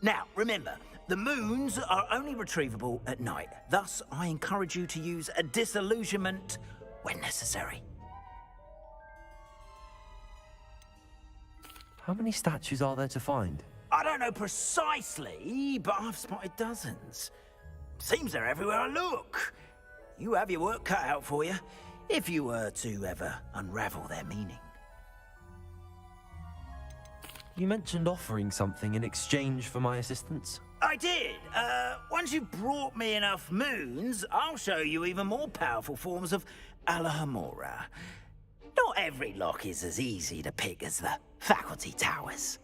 Now, remember, the moons are only retrievable at night. Thus, I encourage you to use a disillusionment when necessary. How many statues are there to find? I don't know precisely, but I've spotted dozens. Seems they're everywhere I look. You have your work cut out for you, if you were to ever unravel their meaning. You mentioned offering something in exchange for my assistance. I did. Once you've brought me enough moons, I'll show you even more powerful forms of Alahamora. Not every lock is as easy to pick as the faculty towers.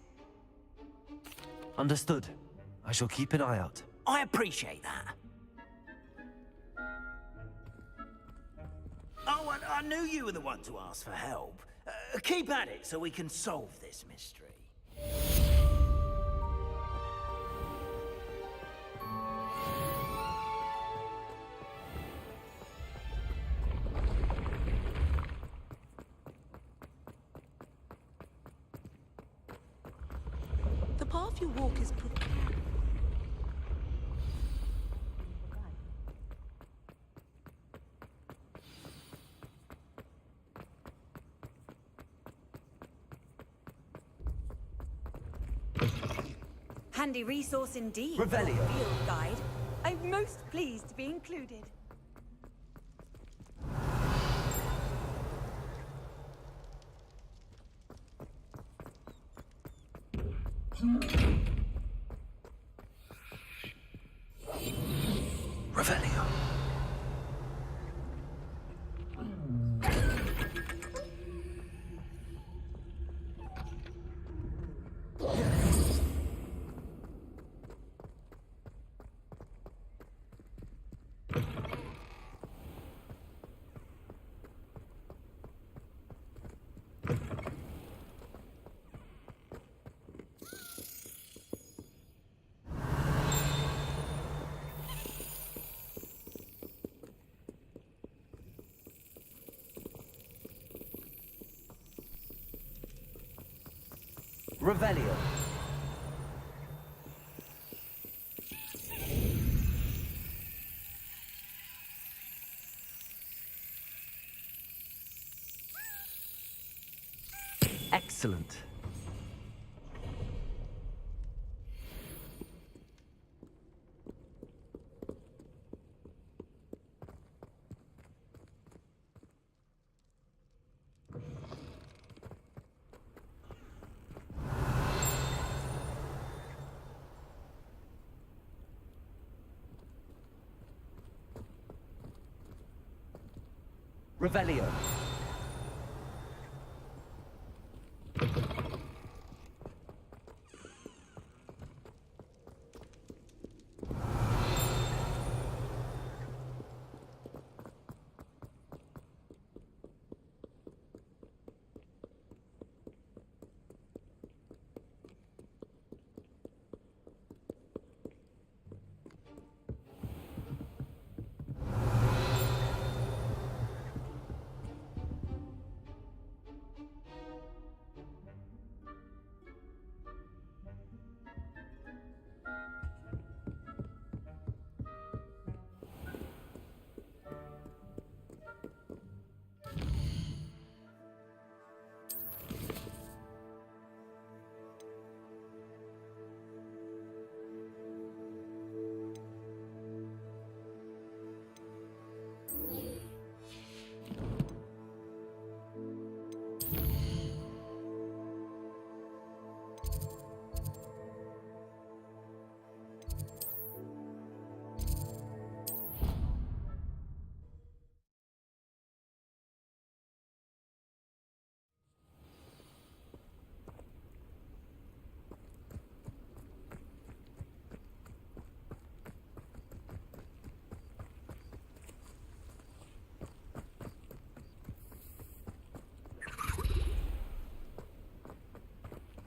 Understood. I shall keep an eye out. I appreciate that. Oh, and I knew you were the one to ask for help. Keep at it so we can solve this mystery. The path you walk is prepared. Handy resource indeed. Revelio. Your field guide. I'm most pleased to be included. Revelio. Revelio. Excellent. Revelio.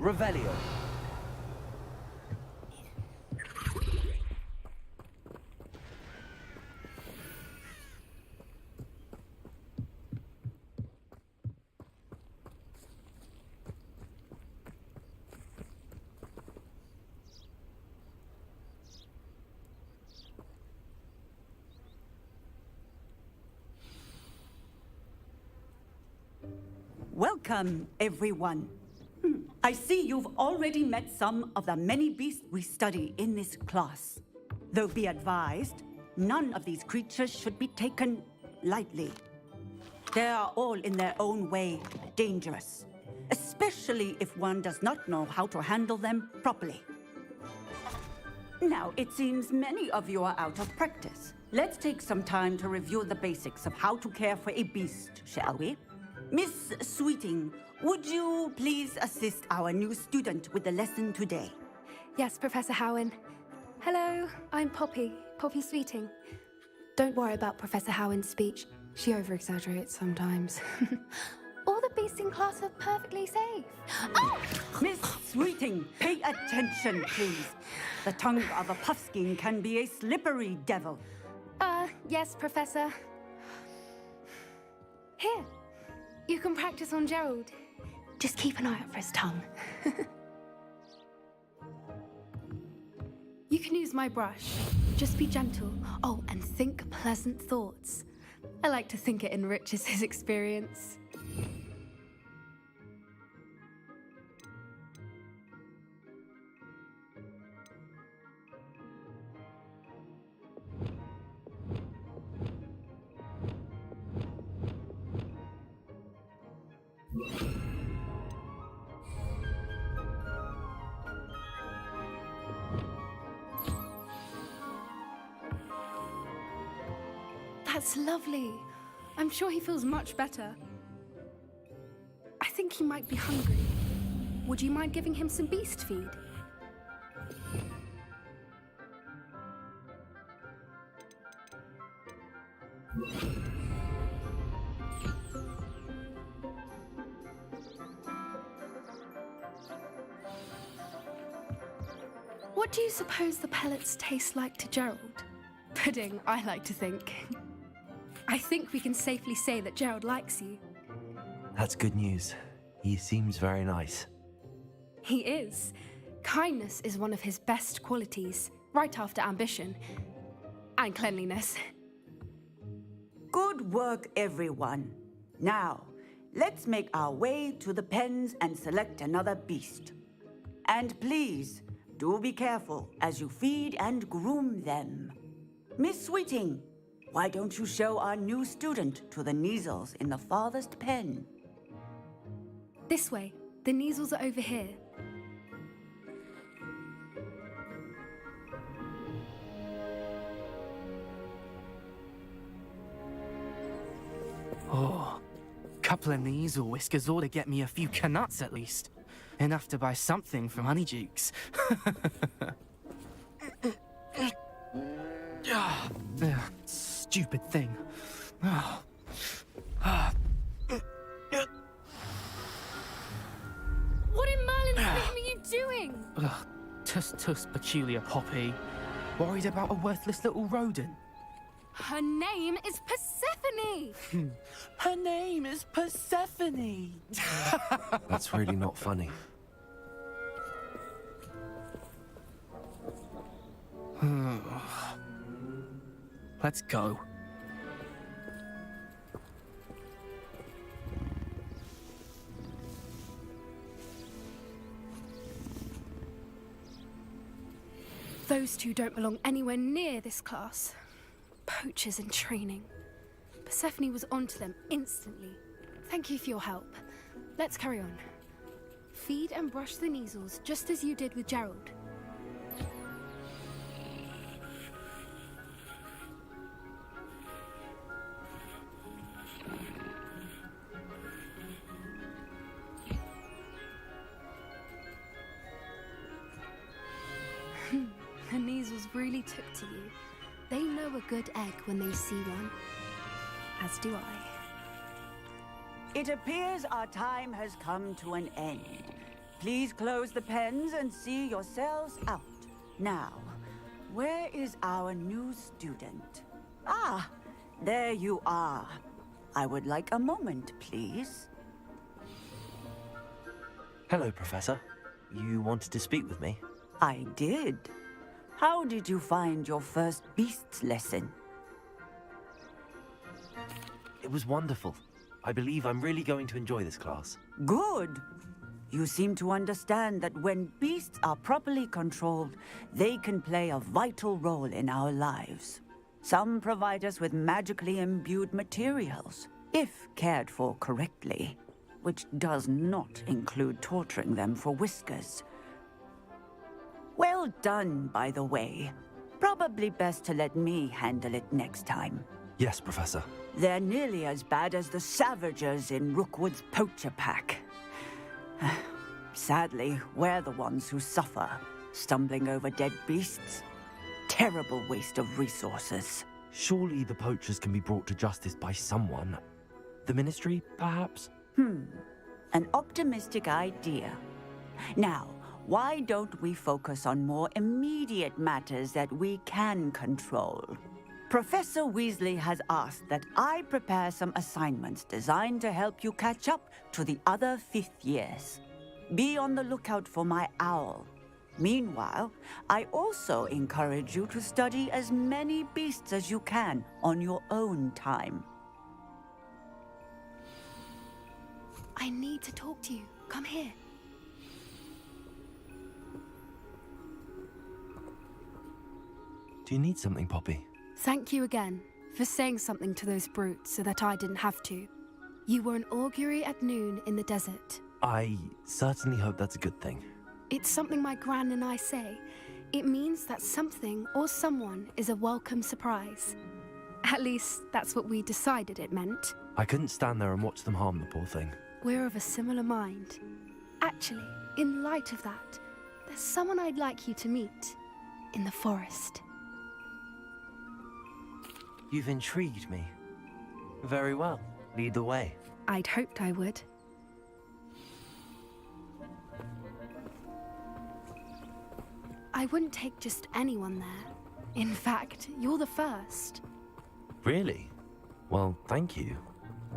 Revelio. Welcome, everyone. I see you've already met some of the many beasts we study in this class. Though be advised, none of these creatures should be taken lightly. They are all in their own way dangerous, especially if one does not know how to handle them properly. Now, it seems many of you are out of practice. Let's take some time to review the basics of how to care for a beast, shall we? Miss Sweeting, would you please assist our new student with the lesson today? Yes, Professor Howen. Hello, I'm Poppy Sweeting. Don't worry about Professor Howen's speech. She over-exaggerates sometimes. All the beasts in class are perfectly safe. Oh! Miss Sweeting, pay attention, please. The tongue of a puffskein can be a slippery devil. Yes, Professor. Here, you can practice on Gerald. Just keep an eye out for his tongue. You can use my brush. Just be gentle. Oh, and think pleasant thoughts. I like to think it enriches his experience. That's lovely. I'm sure he feels much better. I think he might be hungry. Would you mind giving him some beast feed? What do you suppose the pellets taste like to Gerald? Pudding, I like to think. I think we can safely say that Gerald likes you. That's good news. He seems very nice. He is. Kindness is one of his best qualities, right after ambition. And cleanliness. Good work, everyone. Now, let's make our way to the pens and select another beast. And please, do be careful as you feed and groom them. Miss Sweeting, why don't you show our new student to the Neasels in the farthest pen? This way. The Neasels are over here. Oh, couple of Neasel whiskers ought to get me a few canuts at least. Enough to buy something from Honeydukes. Stupid thing. What in Merlin's name are you doing? Tuss, peculiar Poppy. Worried about a worthless little rodent. Her name is Persephone! Her name is Persephone! That's really not funny. Let's go. Those two don't belong anywhere near this class. Poachers in training. Persephone was onto them instantly. Thank you for your help. Let's carry on. Feed and brush the Neasels just as you did with Gerald. The Neasels really took to you. They know a good egg when they see one. As do I. It appears our time has come to an end. please close the pens and see yourselves out. Now, where is our new student? Ah, there you are. I would like a moment, please. Hello, Professor. You wanted to speak with me? I did. How did you find your first beasts lesson? It was wonderful. I believe I'm really going to enjoy this class. Good. You seem to understand that when beasts are properly controlled, they can play a vital role in our lives. Some provide us with magically imbued materials, if cared for correctly, which does not include torturing them for whiskers. Well done, by the way. Probably best to let me handle it next time. Yes, Professor. They're nearly as bad as the Savagers in Rookwood's poacher pack. Sadly, we're the ones who suffer, stumbling over dead beasts. Terrible waste of resources. Surely the poachers can be brought to justice by someone. The Ministry, perhaps? An optimistic idea. Now, why don't we focus on more immediate matters that we can control? Professor Weasley has asked that I prepare some assignments designed to help you catch up to the other 5th years. Be on the lookout for my owl. Meanwhile, I also encourage you to study as many beasts as you can on your own time. I need to talk to you. Come here. Do you need something, Poppy? Thank you again for saying something to those brutes so that I didn't have to. You were an augury at noon in the desert. I certainly hope that's a good thing. It's something my gran and I say. It means that something or someone is a welcome surprise. At least, that's what we decided it meant. I couldn't stand there and watch them harm the poor thing. We're of a similar mind. Actually, in light of that, there's someone I'd like you to meet. In the forest. You've intrigued me. Very well. Lead the way. I'd hoped I would. I wouldn't take just anyone there. In fact, you're the first. Really? Well, thank you,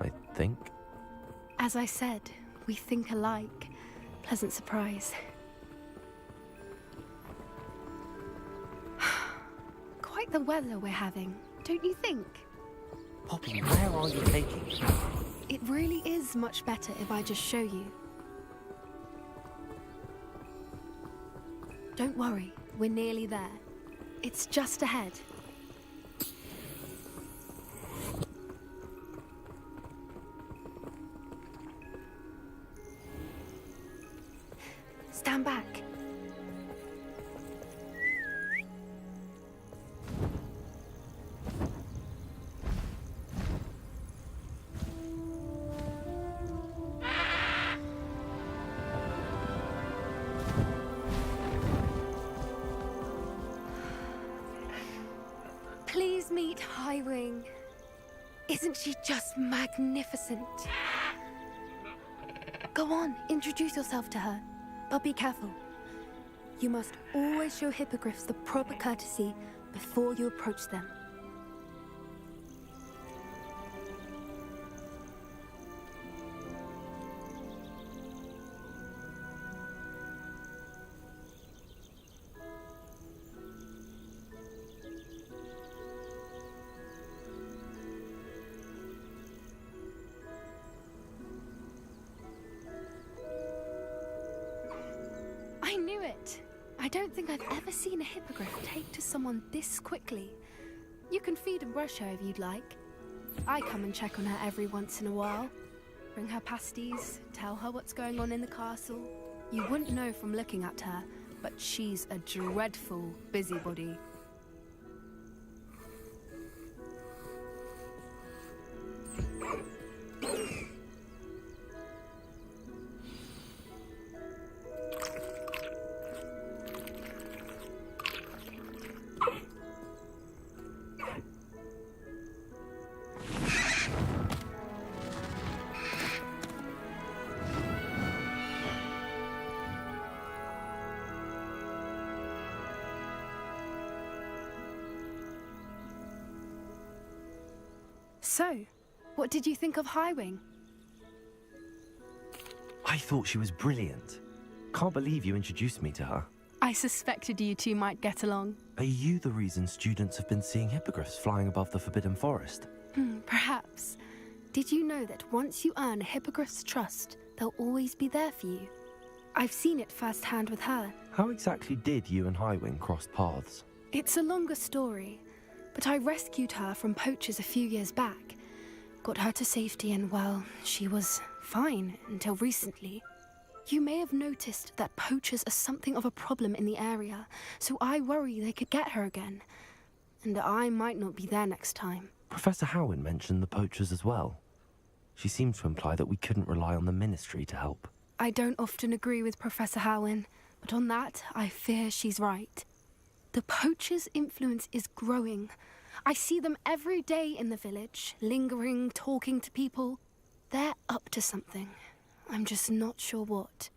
I think. As I said, we think alike. Pleasant surprise. Quite the weather we're having, don't you think? Poppy, where are you taking me? It really is much better if I just show you. Don't worry, we're nearly there. It's just ahead. Stand back. Please meet Highwing. Isn't she just magnificent? Go on, introduce yourself to her. But be careful. You must always show hippogriffs the proper courtesy before you approach them. I knew it! I don't think I've ever seen a hippogriff take to someone this quickly. You can feed and brush her if you'd like. I come and check on her every once in a while. Bring her pasties, tell her what's going on in the castle. You wouldn't know from looking at her, but she's a dreadful busybody. So, what did you think of Highwing? I thought she was brilliant. Can't believe you introduced me to her. I suspected you two might get along. Are you the reason students have been seeing hippogriffs flying above the Forbidden Forest? Perhaps. Did you know that once you earn a hippogriff's trust, they'll always be there for you? I've seen it firsthand with her. How exactly did you and Highwing cross paths? It's a longer story, but I rescued her from poachers a few years back. Got her to safety and, well, she was fine until recently. You may have noticed that poachers are something of a problem in the area, so I worry they could get her again. And I might not be there next time. Professor Howin mentioned the poachers as well. She seemed to imply that we couldn't rely on the Ministry to help. I don't often agree with Professor Howin, but on that, I fear she's right. The poachers' influence is growing. I see them every day in the village, lingering, talking to people. They're up to something. I'm just not sure what.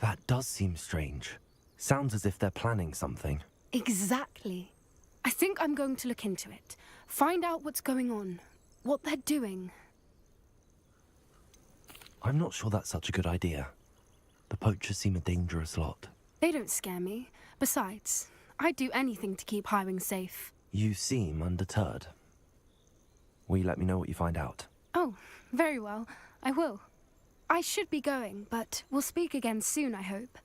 That does seem strange. Sounds as if they're planning something. Exactly. I think I'm going to look into it. Find out what's going on, what they're doing. I'm not sure that's such a good idea. The poachers seem a dangerous lot. They don't scare me. Besides, I'd do anything to keep Highwing safe. You seem undeterred. Will you let me know what you find out? Oh, very well. I will. I should be going, but we'll speak again soon, I hope.